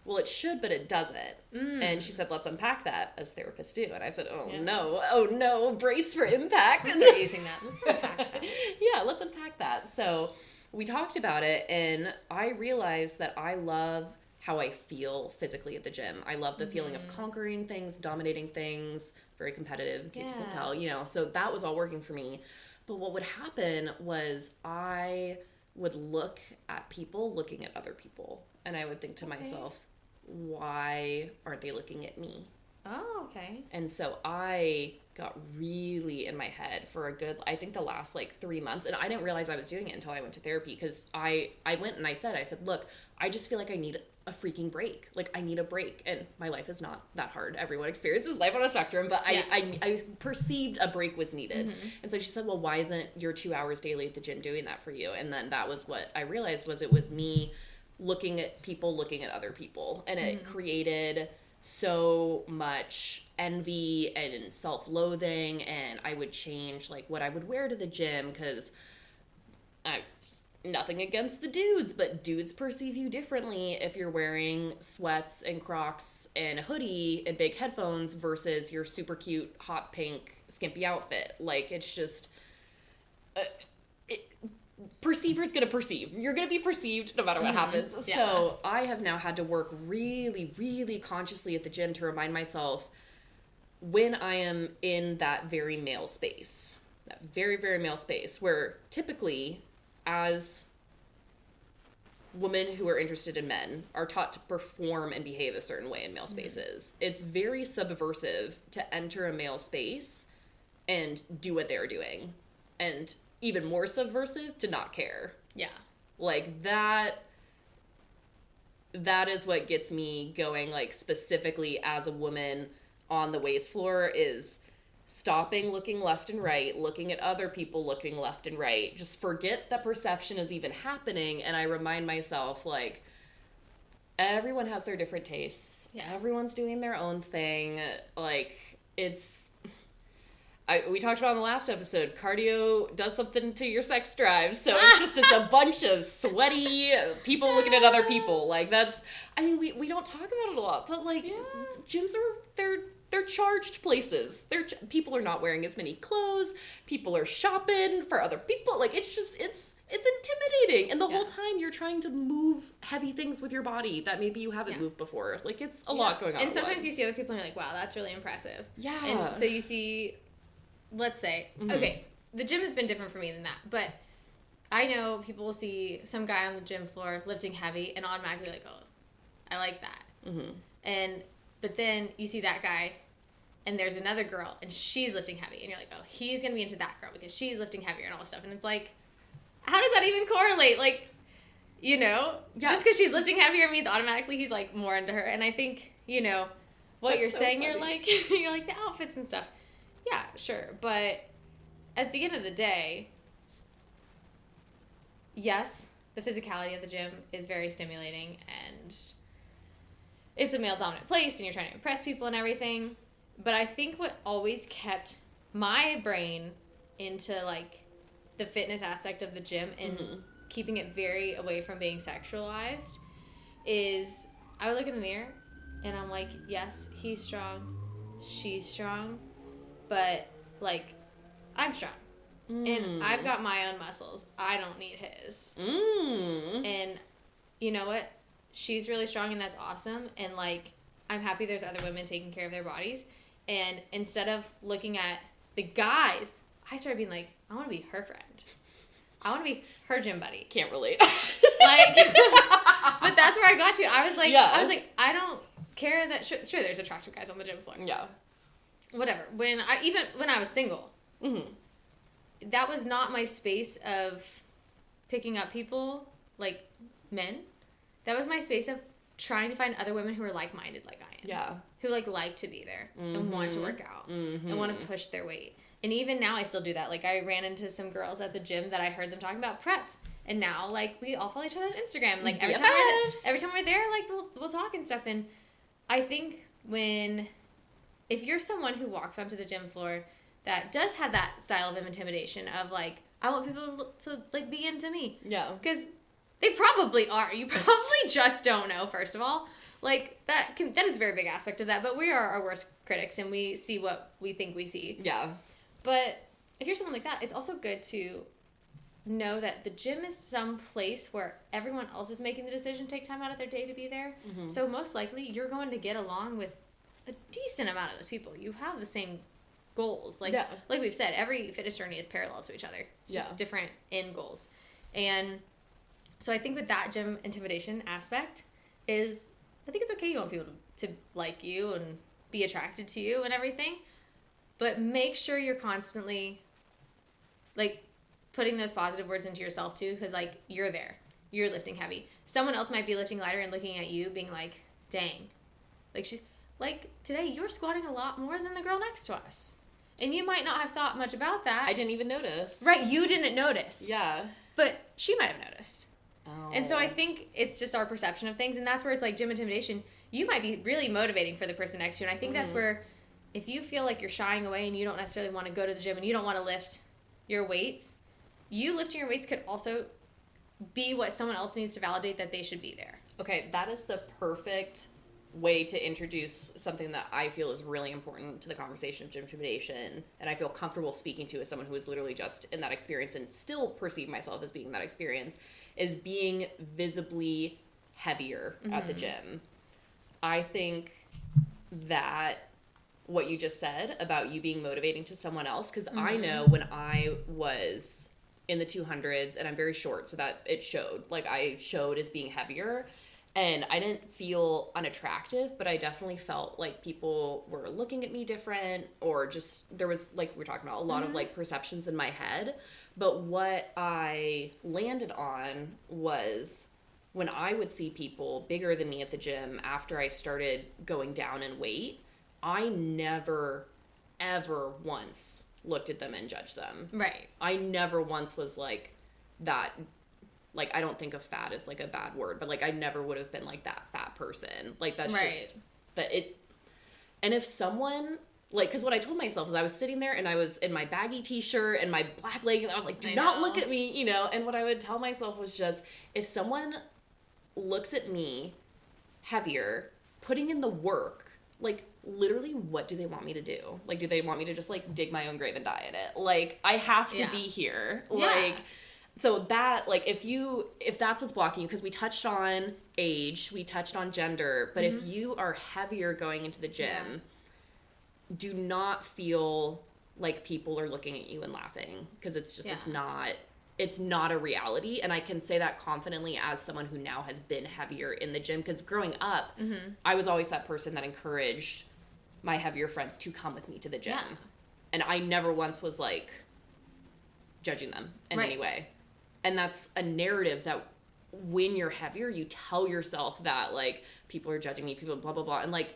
"Well, it should, but it doesn't." And she said, "Let's unpack that, as therapists do." And I said, "Oh, yes. No, brace for impact." Let's start using that. Let's unpack that. Yeah, let's unpack that. So we talked about it, and I realized that I love how I feel physically at the gym. I love the feeling of conquering things, dominating things, very competitive, in case you can tell, so that was all working for me. But what would happen was I would look at people looking at other people, and I would think to myself, why aren't they looking at me? Oh, okay. And so I got really in my head for a good, I think the last 3 months, and I didn't realize I was doing it until I went to therapy, because I went and I said, look, I just feel like I need a freaking break. I need a break. And my life is not that hard. Everyone experiences life on a spectrum, but I perceived a break was needed. And so she said, well, why isn't your 2 hours daily at the gym doing that for you? And then that was what I realized was it was me looking at people, looking at other people. And it created so much envy and self-loathing, and I would change what I would wear to the gym, because nothing against the dudes, but dudes perceive you differently if you're wearing sweats and Crocs and a hoodie and big headphones versus your super cute hot pink skimpy outfit. It's just perceiver's gonna perceive. You're gonna be perceived no matter what happens. Yeah. So I have now had to work really, really consciously at the gym to remind myself when I am in that very male space, that very, very male space, where typically as women who are interested in men are taught to perform and behave a certain way in male spaces. It's very subversive to enter a male space and do what they're doing, and even more subversive to not care. Yeah. That is what gets me going, specifically as a woman on the weights floor, is stopping looking left and right, looking at other people looking left and right. Just forget that perception is even happening, and I remind myself, everyone has their different tastes. Yeah. Everyone's doing their own thing. We talked about in the last episode, cardio does something to your sex drive, so it's a bunch of sweaty people looking at other people. We don't talk about it a lot, but gyms they're charged places. People are not wearing as many clothes. People are shopping for other people. It's intimidating. And the whole time you're trying to move heavy things with your body that maybe you haven't moved before. It's a lot going on. And sometimes you see other people and you're like, wow, that's really impressive. Yeah. And so you see, let's say, okay, the gym has been different for me than that, but I know people will see some guy on the gym floor lifting heavy and automatically oh, I like that. But then you see that guy and there's another girl and she's lifting heavy and you're like, oh, he's going to be into that girl because she's lifting heavier and all this stuff. And it's how does that even correlate? Just because she's lifting heavier means automatically he's more into her. And I think, what that's you're so saying, funny. You're like the outfits and stuff. Yeah, sure. But at the end of the day, yes, the physicality of the gym is very stimulating and it's a male dominant place and you're trying to impress people and everything. But I think what always kept my brain into the fitness aspect of the gym and keeping it very away from being sexualized is I would look in the mirror and I'm like, yes, he's strong, she's strong, but I'm strong. And I've got my own muscles. I don't need his. And you know what? She's really strong and that's awesome. And I'm happy there's other women taking care of their bodies. And instead of looking at the guys, I started being like, I want to be her friend. I want to be her gym buddy. Can't relate. Like, but that's where I got to. I was like, I don't care that, sure, there's attractive guys on the gym floor. Yeah. Whatever. When I was single, that was not my space of picking up people, like men. That was my space of trying to find other women who are like-minded like I am. Yeah. Who like to be there and want to work out and want to push their weight. And even now I still do that. Like I ran into some girls at the gym that I heard them talking about prep. And now like we all follow each other on Instagram. Like every time we're there, like we'll talk and stuff. And I think if you're someone who walks onto the gym floor that does have that style of intimidation of like, I want people to like be into me. Yeah. Because they probably are. You probably just don't know, first of all. Like, that is a very big aspect of that. But we are our worst critics, and we see what we think we see. Yeah. But if you're someone like that, it's also good to know that the gym is some place where everyone else is making the decision to take time out of their day to be there. Mm-hmm. So most likely, you're going to get along with a decent amount of those people. You have the same goals. Like we've said, every fitness journey is parallel to each other. It's just different end goals. And so I think with that gym intimidation aspect is, I think it's okay you want people to like you and be attracted to you and everything, but make sure you're constantly like putting those positive words into yourself too, because like you're there, you're lifting heavy. Someone else might be lifting lighter and looking at you being like, dang, like she's like, today you're squatting a lot more than the girl next to us. And you might not have thought much about that. I didn't even notice. Right, you didn't notice. Yeah. But she might have noticed. Oh. And so I think it's just our perception of things, and that's where it's like gym intimidation. You might be really motivating for the person next to you, and I think that's where if you feel like you're shying away and you don't necessarily want to go to the gym and you don't want to lift your weights, you lifting your weights could also be what someone else needs to validate that they should be there. Okay, that is the perfect way to introduce something that I feel is really important to the conversation of gym intimidation, and I feel comfortable speaking to as someone who is literally just in that experience and still perceive myself as being in that experience, is being visibly heavier at the gym. I think that what you just said about you being motivating to someone else, because I know when I was in the 200s, and I'm very short, so that it showed. Like, I showed as being heavier, and I didn't feel unattractive, but I definitely felt like people were looking at me different, or just, there was, like we were talking about, a lot of, like, perceptions in my head. But what I landed on was when I would see people bigger than me at the gym after I started going down in weight, I never, ever once looked at them and judged them. Right. I never once was like that. Like, I don't think of fat as, like, a bad word, but, like, I never would have been, like, that fat person. Like, that's just, but it, and if someone, like, because what I told myself is I was sitting there and I was in my baggy t-shirt and my black leggings, I was like, do not look at me, you know, and what I would tell myself was just, if someone looks at me heavier, putting in the work, like, literally, what do they want me to do? Like, do they want me to just, like, dig my own grave and die in it? Like, I have to be here. Yeah. Like, so that, like, if that's what's blocking you, because we touched on age, we touched on gender, but if you are heavier going into the gym, do not feel like people are looking at you and laughing, because it's just, it's not a reality. And I can say that confidently as someone who now has been heavier in the gym, because growing up, I was always that person that encouraged my heavier friends to come with me to the gym. Yeah. And I never once was, like, judging them in any way. And that's a narrative that when you're heavier, you tell yourself that, like, people are judging me, people blah, blah, blah. And, like,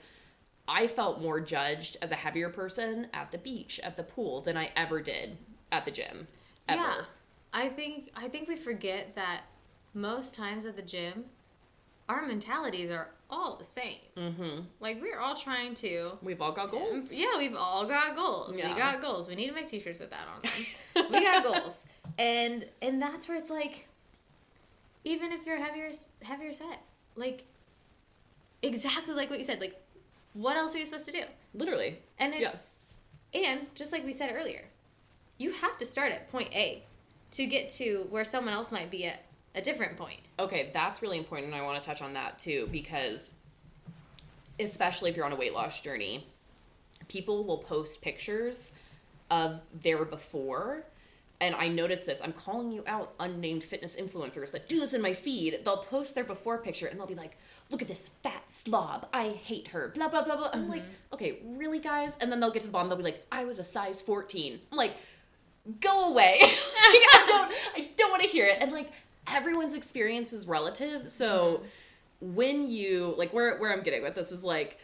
I felt more judged as a heavier person at the beach, at the pool, than I ever did at the gym. Ever. Yeah. I think we forget that most times at the gym, our mentalities are all the same. Mm-hmm. Like, we're all trying to... We've all got goals. Yeah, we've all got goals. Yeah. We got goals. We need to make t-shirts with that on them. We got goals. And that's where it's like, even if you're heavier set, like, exactly like what you said, like, what else are you supposed to do? Literally. And it's... Yeah. And, just like we said earlier, you have to start at point A to get to where someone else might be at a different point. Okay, that's really important, and I want to touch on that too, because especially if you're on a weight loss journey, people will post pictures of their before. And I noticed this. I'm calling you out, unnamed fitness influencers that do this in my feed. They'll post their before picture and they'll be like, look at this fat slob. I hate her. Blah, blah, blah, blah. I'm like, okay, really, guys? And then they'll get to the bottom. They'll be like, I was a size 14. I'm like, go away. I don't want to hear it. And like, everyone's experience is relative. So when you, like, where I'm getting with this is like,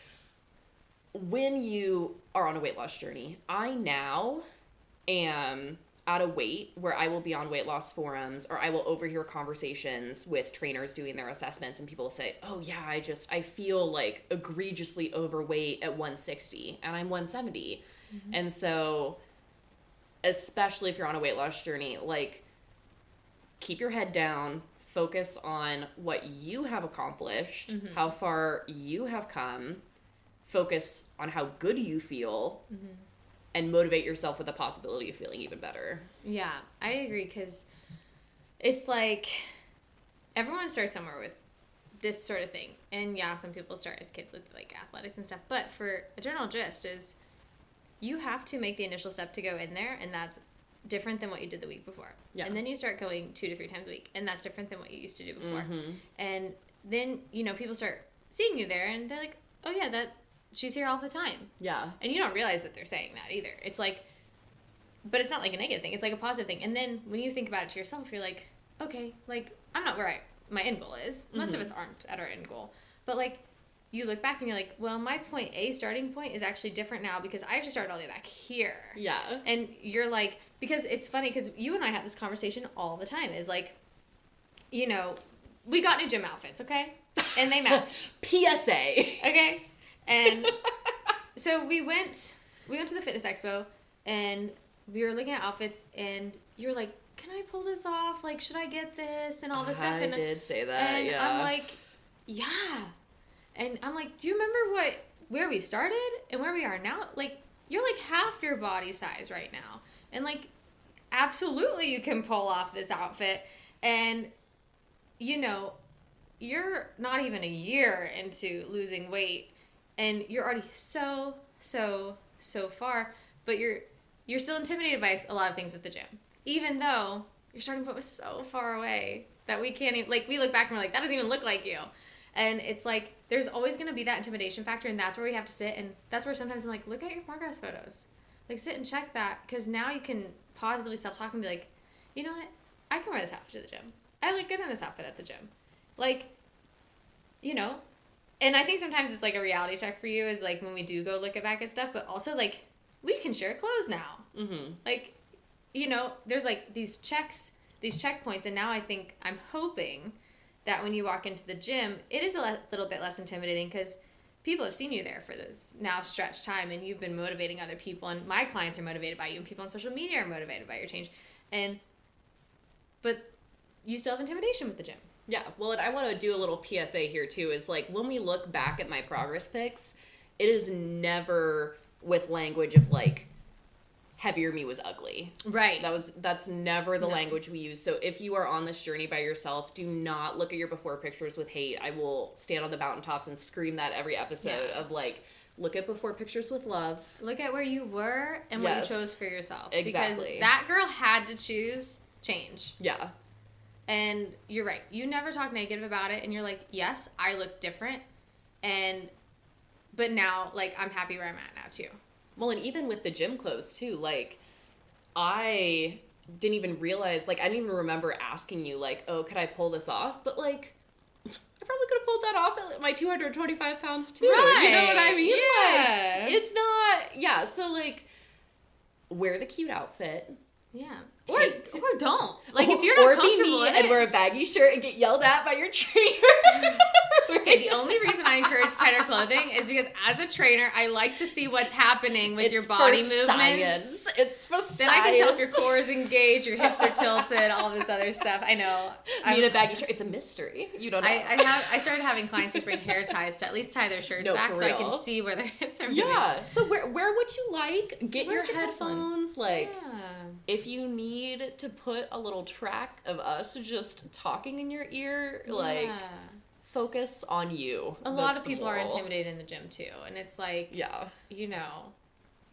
when you are on a weight loss journey, I now am at a weight where I will be on weight loss forums, or I will overhear conversations with trainers doing their assessments, and people will say, oh yeah, I feel like egregiously overweight at 160 and I'm 170. And so, especially if you're on a weight loss journey, like, keep your head down, focus on what you have accomplished, how far you have come, focus on how good you feel, and motivate yourself with the possibility of feeling even better. Yeah, I agree, because it's like everyone starts somewhere with this sort of thing. And yeah, some people start as kids with like athletics and stuff. But for a general gist is you have to make the initial step to go in there, and that's different than what you did the week before. Yeah. And then you start going 2 to 3 times a week, and that's different than what you used to do before. And then, you know, people start seeing you there, and they're like, oh yeah, she's here all the time. Yeah. And you don't realize that they're saying that either. It's like, but it's not like a negative thing. It's like a positive thing. And then when you think about it to yourself, you're like, okay, like, I'm not where my end goal is. Most of us aren't at our end goal. But like, you look back and you're like, well, my point A starting point is actually different now because I actually started all the way back here. Yeah. And you're like, because it's funny because you and I have this conversation all the time is like, you know, we got new gym outfits, okay? And they match. PSA. Okay? And so we went to the fitness expo, and we were looking at outfits, and you were like, can I pull this off? Like, should I get this? And all this stuff. I did say that, and yeah. I'm like, yeah. And I'm like, do you remember where we started and where we are now? Like, you're like half your body size right now. And like, absolutely you can pull off this outfit. And, you know, you're not even a year into losing weight, and you're already so far, but you're still intimidated by a lot of things with the gym, even though your starting point was so far away that we can't even, like, we look back and we're like, that doesn't even look like you. And it's like, there's always going to be that intimidation factor, and that's where we have to sit, and that's where sometimes I'm like, look at your progress photos. Like, sit and check that, because now you can positively self-talk and be like, you know what, I can wear this outfit to the gym. I look good in this outfit at the gym. Like, you know, and I think sometimes it's like a reality check for you is like when we do go look back at stuff, but also like we can share clothes now. Like, you know, there's like these checkpoints, and now I'm hoping that when you walk into the gym, it is a little bit less intimidating because people have seen you there for this now stretched time, and you've been motivating other people, and my clients are motivated by you, and people on social media are motivated by your change. But you still have intimidation with the gym. Yeah, well, and I want to do a little PSA here, too, is, like, when we look back at my progress pics, it is never with language of, like, heavier me was ugly. Right. That's never the language we use. So if you are on this journey by yourself, do not look at your before pictures with hate. I will stand on the mountaintops and scream that every episode of, like, look at before pictures with love. Look at where you were and what you chose for yourself. Exactly. Because that girl had to choose change. Yeah. And you're right. You never talk negative about it. And you're like, yes, I look different. But now, like, I'm happy where I'm at now, too. Well, and even with the gym clothes, too, like, I didn't even realize, like, I didn't even remember asking you, like, oh, could I pull this off? But, like, I probably could have pulled that off at my 225 pounds, too. Right. You know what I mean? Yeah. Like, it's not, yeah, so, like, wear the cute outfit. Yeah. Or don't. Like, if you're not comfortable in it. And wear a baggy shirt and get yelled at by your trainer. Okay, the only reason I encourage tighter clothing is because as a trainer, I like to see what's happening with your body movements. Science. It's for science. Then I can tell if your core is engaged, your hips are tilted, all this other stuff. I know. You need a baggy shirt. It's a mystery. You don't know. I started having clients just bring hair ties to at least tie their shirts back so I can see where their hips are moving. Yeah. So wear what you like. Get your headphones. Like, if you need to put a little track of us just talking in your ear, like, focus on you. A lot of people are intimidated in the gym too, and it's like, you know,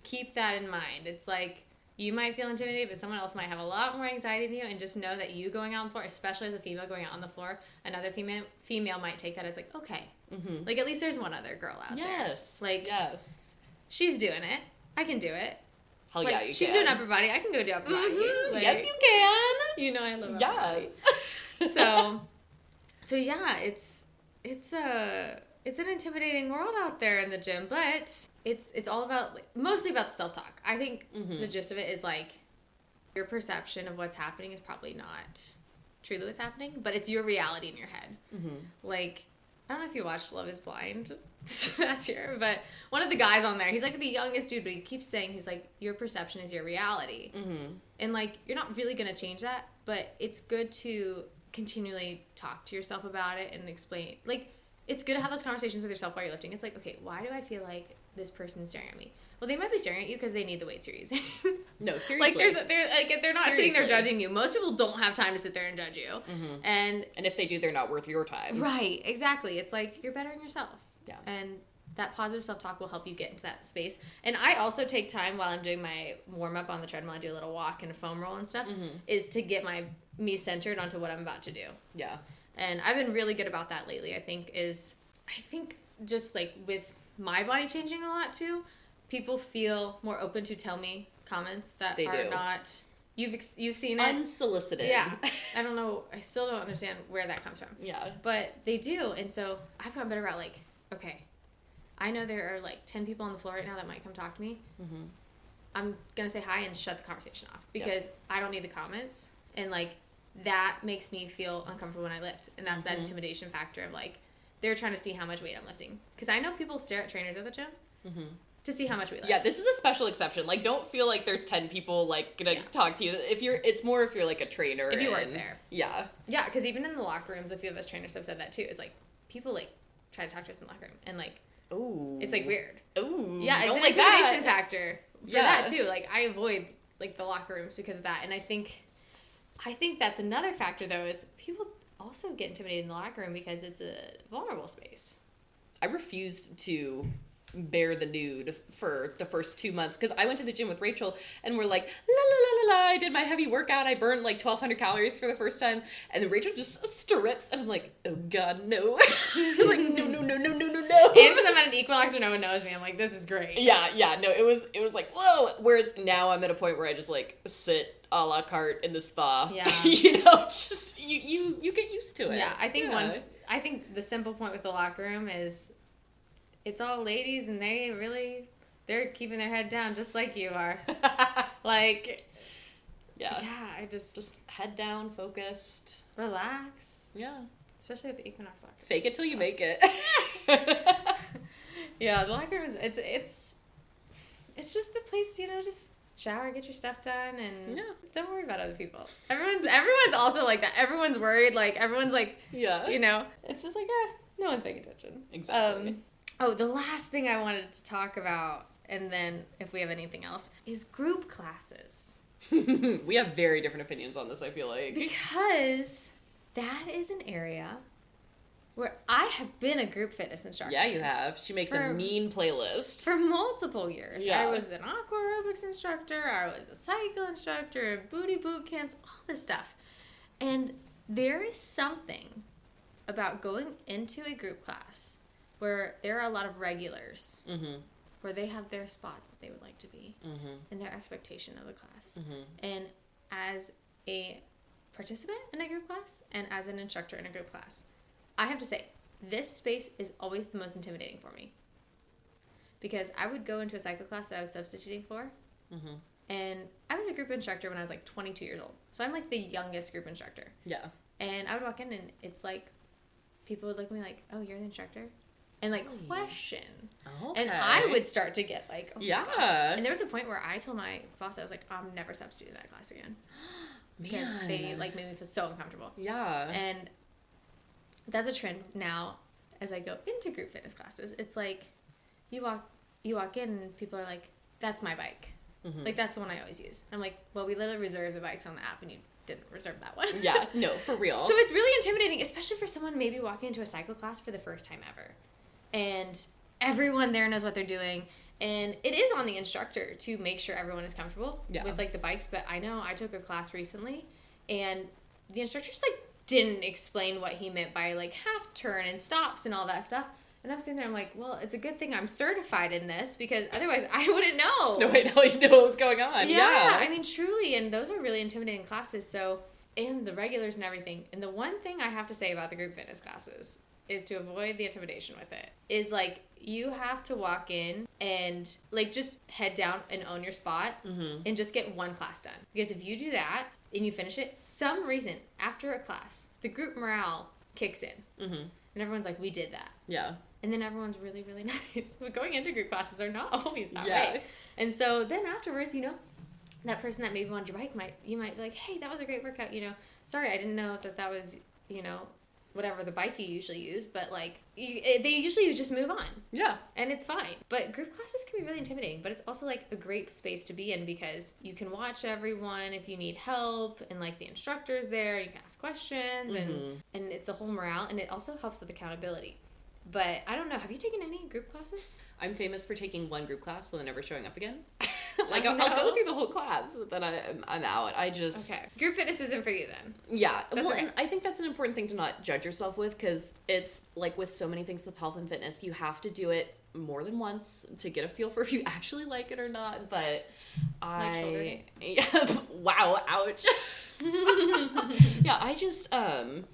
keep that in mind. It's like, you might feel intimidated, but someone else might have a lot more anxiety than you, and just know that you going out on the floor, especially as a female going out on the floor, another female might take that as like, okay, like at least there's one other girl out there. Yes. Like, yes, she's doing it. I can do it. Hell like, yeah, you she's can. doing upper body. I can go do upper body. Like, yes, you can. You know I love upper yes. body. So yeah, it's an intimidating world out there in the gym, but it's all about, mostly about the self-talk. I think the gist of it is like your perception of what's happening is probably not truly what's happening, but it's your reality in your head. Like, I don't know if you watched Love is Blind this past year, but one of the guys on there, he's like the youngest dude, but he keeps saying, he's like, your perception is your reality. And like, you're not really going to change that, but it's good to continually talk to yourself about it and explain. Like, it's good to have those conversations with yourself while you're lifting. It's like, okay, why do I feel like this person's staring at me? Well, they might be staring at you because they need the weights you're using. No, seriously. Like, they're not sitting there judging you. Most people don't have time to sit there and judge you. And if they do, they're not worth your time. Right, exactly. It's like, you're bettering yourself. Yeah. And that positive self-talk will help you get into that space. And I also take time while I'm doing my warm-up on the treadmill. I do a little walk and a foam roll and stuff, is to get me centered onto what I'm about to do. Yeah. And I've been really good about that lately, I think just like with my body changing a lot too, people feel more open to tell me comments that are not, you've seen it. Unsolicited. Yeah. I don't know. I still don't understand where that comes from. Yeah. But they do. And so I've gotten better about like, okay, I know there are like 10 people on the floor right now that might come talk to me. I'm going to say hi and shut the conversation off because I don't need the comments. And like, that makes me feel uncomfortable when I lift. And that's that intimidation factor of like, they're trying to see how much weight I'm lifting. Because I know people stare at trainers at the gym to see how much we lift. Yeah, this is a special exception. Like, don't feel like there's 10 people, like, gonna talk to you. It's more if you're, like, a trainer. If you work there. Yeah. Yeah, because even in the locker rooms, a few of us trainers have said that, too. It's like, people, like, try to talk to us in the locker room. And, like, ooh, it's, like, weird. Ooh. Yeah, it's an intimidation factor for that, too. Like, I avoid, like, the locker rooms because of that. And I think that's another factor, though, is people also get intimidated in the locker room because it's a vulnerable space. I refused to bear the nude for the first 2 months because I went to the gym with Rachel and we're like, la la la la la, I did my heavy workout, I burned like 1,200 calories for the first time, and then Rachel just strips and I'm like, oh god, no. Like, no. And I'm at an equinox where no one knows me, I'm like, this is great. Yeah, no, it was like, whoa. Whereas now I'm at a point where I just like sit a la carte in the spa. Yeah. You know, just you get used to it. Yeah, I think the simple point with the locker room is it's all ladies and they're keeping their head down just like you are. Like, yeah, I just head down, focused, relax. Yeah, especially at the Equinox locker room. Fake it till you make it. Yeah, the locker room is it's just the place, you know, just shower, get your stuff done, and don't worry about other people. Everyone's also like that. Everyone's worried. Like, everyone's like, you know, it's just like, no one's paying attention. Exactly. The last thing I wanted to talk about, and then if we have anything else, is group classes. We have very different opinions on this, I feel like. Because that is an area where I have been a group fitness instructor. Yeah, you have. She makes a mean playlist. For multiple years. Yeah. I was an aqua aerobics instructor, I was a cycle instructor, booty boot camps, all this stuff. And there is something about going into a group class where there are a lot of regulars, where they have their spot that they would like to be, and their expectation of the class. And as a participant in a group class, and as an instructor in a group class, I have to say, this space is always the most intimidating for me. Because I would go into a cycle class that I was substituting for, and I was a group instructor when I was like 22 years old. So I'm like the youngest group instructor. Yeah. And I would walk in and it's like, people would look at me like, oh, you're the instructor? And like, question. Okay. And I would start to get like, oh my gosh. And there was a point where I told my boss, I was like, I'm never substituting that class again. Because they like made me feel so uncomfortable. Yeah. And that's a trend now as I go into group fitness classes. It's like, you walk in and people are like, that's my bike. Like, that's the one I always use. I'm like, well, we literally reserve the bikes on the app and you didn't reserve that one. Yeah, no, for real. So it's really intimidating, especially for someone maybe walking into a cycle class for the first time ever. And everyone there knows what they're doing. And it is on the instructor to make sure everyone is comfortable with, like, the bikes. But I know I took a class recently, and the instructor just, like, didn't explain what he meant by, like, half turn and stops and all that stuff. And I'm sitting there, I'm like, well, it's a good thing I'm certified in this, because otherwise I wouldn't know. There's no way to know what was going on. Yeah, I mean, truly. And those are really intimidating classes. So, and the regulars and everything. And the one thing I have to say about the group fitness classes is to avoid the intimidation with it. Is, like, you have to walk in and, like, just head down and own your spot and just get one class done. Because if you do that and you finish it, some reason, after a class, the group morale kicks in. And everyone's like, we did that. Yeah. And then everyone's really, really nice. But going into group classes are not always that way. And so then afterwards, you know, that person that maybe wanted your bike, you might be like, hey, that was a great workout, you know. Sorry, I didn't know that was, you know, whatever the bike you usually use. But, like, they usually just move on. Yeah. And it's fine. But group classes can be really intimidating. But it's also, like, a great space to be in, because you can watch everyone if you need help. And, like, the instructor's there. You can ask questions. And it's a whole morale. And it also helps with accountability. But I don't know. Have you taken any group classes? I'm famous for taking one group class and then never showing up again. Like, I'll go through the whole class, then I'm out. Okay. Group fitness isn't for you then. Yeah. And I think that's an important thing to not judge yourself with, because it's, like, with so many things with health and fitness, you have to do it more than once to get a feel for if you actually like it or not. But wow, ouch. Yeah, I just, I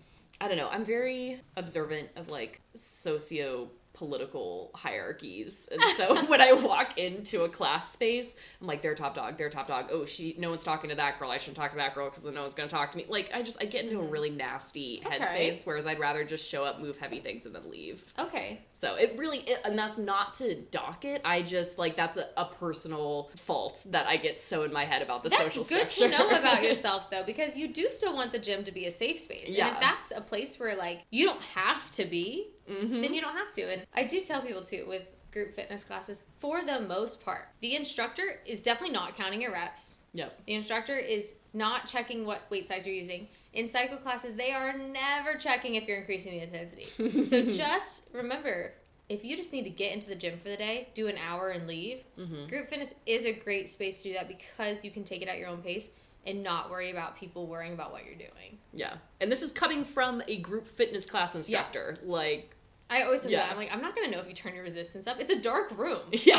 don't know. I'm very observant of, like, socio-political hierarchies. And so when I walk into a class space, I'm like, they're top dog. Oh, no one's talking to that girl. I shouldn't talk to that girl because then no one's going to talk to me. Like, I get into a really nasty headspace, whereas I'd rather just show up, move heavy things, and then leave. Okay. So and that's not to dock it. I just, like, that's a personal fault that I get so in my head about the social structure. That's good to know about yourself, though, because you do still want the gym to be a safe space. Yeah. And if that's a place where, like, you don't have to be, then you don't have to. And I do tell people, too, with group fitness classes, for the most part, the instructor is definitely not counting your reps. Yep. The instructor is not checking what weight size you're using. In cycle classes, they are never checking if you're increasing the intensity. So just remember, if you just need to get into the gym for the day, do an hour and leave, group fitness is a great space to do that, because you can take it at your own pace and not worry about people worrying about what you're doing. Yeah. And this is coming from a group fitness class instructor. Yeah. Like, I always do that. I'm like, I'm not going to know if you turn your resistance up. It's a dark room. Yeah.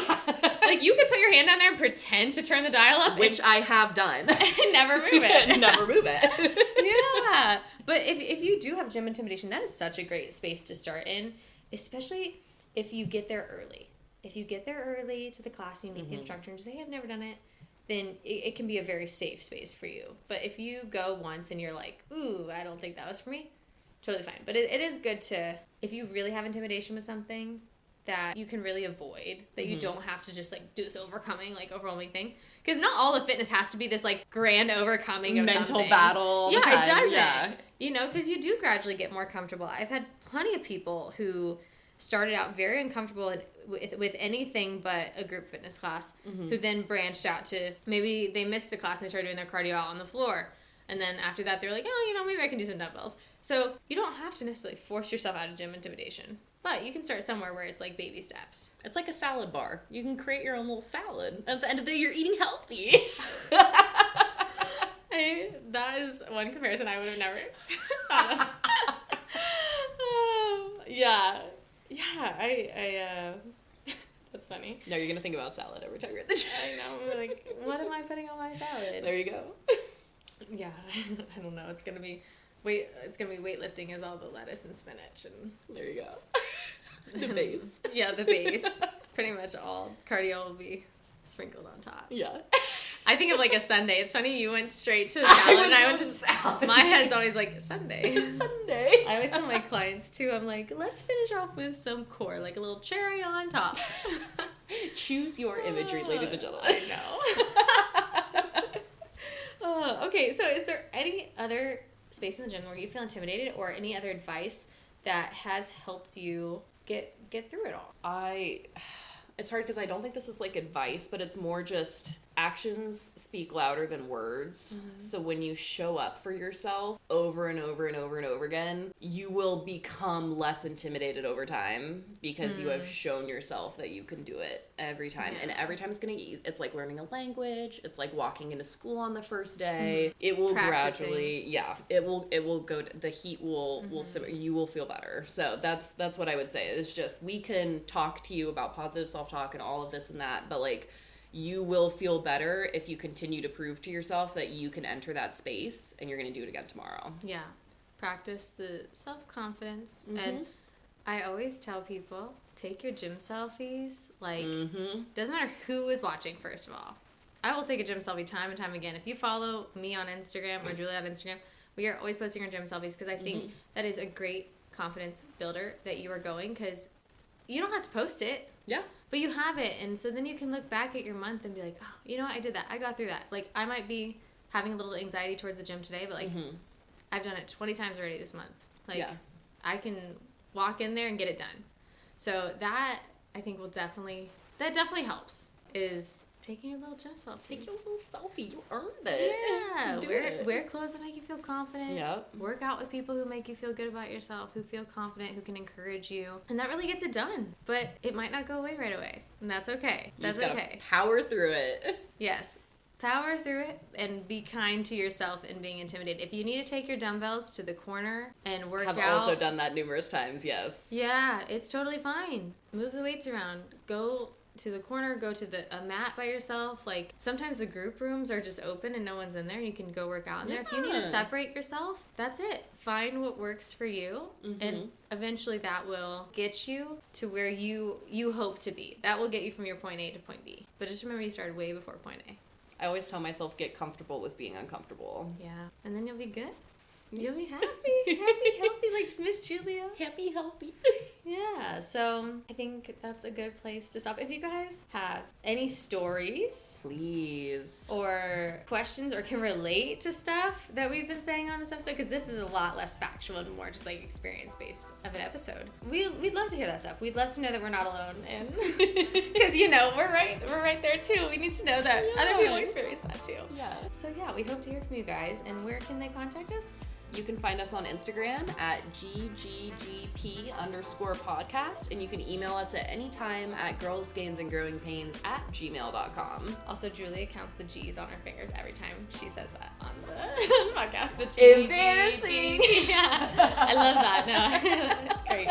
Like, you could put your hand down there and pretend to turn the dial up. Which I have done. And never move it. Never move it. Yeah. But if you do have gym intimidation, that is such a great space to start in, especially if you get there early. If you get there early to the class and you meet the instructor and just say, hey, I've never done it, then it can be a very safe space for you. But if you go once and you're like, ooh, I don't think that was for me, totally fine. But it is good to, if you really have intimidation with something that you can really avoid, that you don't have to just, like, do this overwhelming thing. Because not all of fitness has to be this, like, grand overcoming of mental something. Battle. Yeah, it doesn't. Yeah. You know, because you do gradually get more comfortable. I've had plenty of people who started out very uncomfortable with anything but a group fitness class, who then branched out to, maybe they missed the class and they started doing their cardio out on the floor. And then after that, they're like, oh, you know, maybe I can do some dumbbells. So you don't have to necessarily force yourself out of gym intimidation. But you can start somewhere where it's, like, baby steps. It's like a salad bar. You can create your own little salad. At the end of the day, you're eating healthy. That is one comparison I would have never thought of. Yeah. Yeah, I that's funny. No, you're going to think about salad every time you're at the gym. I know. Like, what am I putting on my salad? There you go. Yeah, I don't know. It's gonna be weightlifting is all the lettuce and spinach, and there you go. The base. Yeah, the base. Pretty much all cardio will be sprinkled on top. Yeah. I think of, like, a Sunday. It's funny you went straight to salad, and I went to salad. My head's always like Sunday. Sunday. I always tell my clients too. I'm like, let's finish off with some core, like a little cherry on top. Choose your imagery, ladies and gentlemen. I know. Okay, so is there any other space in the gym where you feel intimidated, or any other advice that has helped you get through it all? it's hard because I don't think this is like advice, but it's more just actions speak louder than words. So when you show up for yourself over and over and over and over again, you will become less intimidated over time because you have shown yourself that you can do it every time. And every time it's it's like learning a language. It's like walking into school on the first day. It will gradually, it will go, the heat will simmer. You will feel better. So that's what I would say. It's just, we can talk to you about positive self-talk and all of this and that, but like, you will feel better if you continue to prove to yourself that you can enter that space, and you're going to do it again tomorrow. Yeah. Practice the self-confidence. And I always tell people, take your gym selfies. Like, doesn't matter who is watching, first of all. I will take a gym selfie time and time again. If you follow me on Instagram or Julie on Instagram, we are always posting our gym selfies because I think that is a great confidence builder that you are going, because you don't have to post it. Yeah. But you have it, and so then you can look back at your month and be like, oh, you know what, I did that. I got through that. Like, I might be having a little anxiety towards the gym today, but, like, I've done it 20 times already this month. Like, I can walk in there and get it done. So that, I think, that definitely helps, is taking your little gym selfie. Take your little selfie. You earned it. Yeah. Wear clothes that make you feel confident. Yep. Work out with people who make you feel good about yourself, who feel confident, who can encourage you. And that really gets it done. But it might not go away right away. And that's okay. That's okay. Power through it. Yes. Power through it and be kind to yourself in being intimidated. If you need to take your dumbbells to the corner and work out. Have also done that numerous times, yes. Yeah, it's totally fine. Move the weights around. Go to the corner, go to a mat by yourself. Like, sometimes the group rooms are just open and no one's in there, and you can go work out in there. If you need to separate yourself, that's it. Find what works for you, and eventually that will get you to where you hope to be. That will get you from your point A to point B. But just remember, you started way before point A. I always tell myself, get comfortable with being uncomfortable. Yeah, and then you'll be good. You'll be happy, healthy, like Miss Julia. Happy, healthy. Yeah, so I think that's a good place to stop. If you guys have any stories, please, or questions, or can relate to stuff that we've been saying on this episode, because this is a lot less factual and more just like experience-based of an episode. We'd love to hear that stuff. We'd love to know that we're not alone, and because we're right there too. We need to know that other people experience that too. Yeah. So yeah, we hope to hear from you guys. And where can they contact us? You can find us on Instagram at @GGGP_podcast, and you can email us at any time at girlsgainsandgrowingpains@gmail.com. Also, Julia counts the G's on her fingers every time she says that on the podcast. The G. Embarrassing. Yeah, I love that. No, it's great.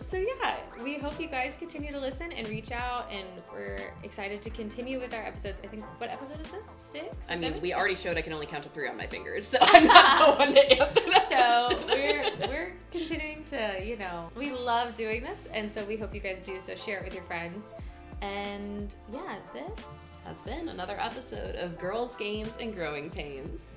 So yeah, we hope you guys continue to listen and reach out, and we're excited to continue with our episodes. I think, what episode is this? 6? I mean, we already showed I can only count to 3 on my fingers, so I'm not the one to answer that. So we're continuing to, we love doing this, and so we hope you guys do. So share it with your friends, and yeah, this has been another episode of Girls, Gains, and Growing Pains.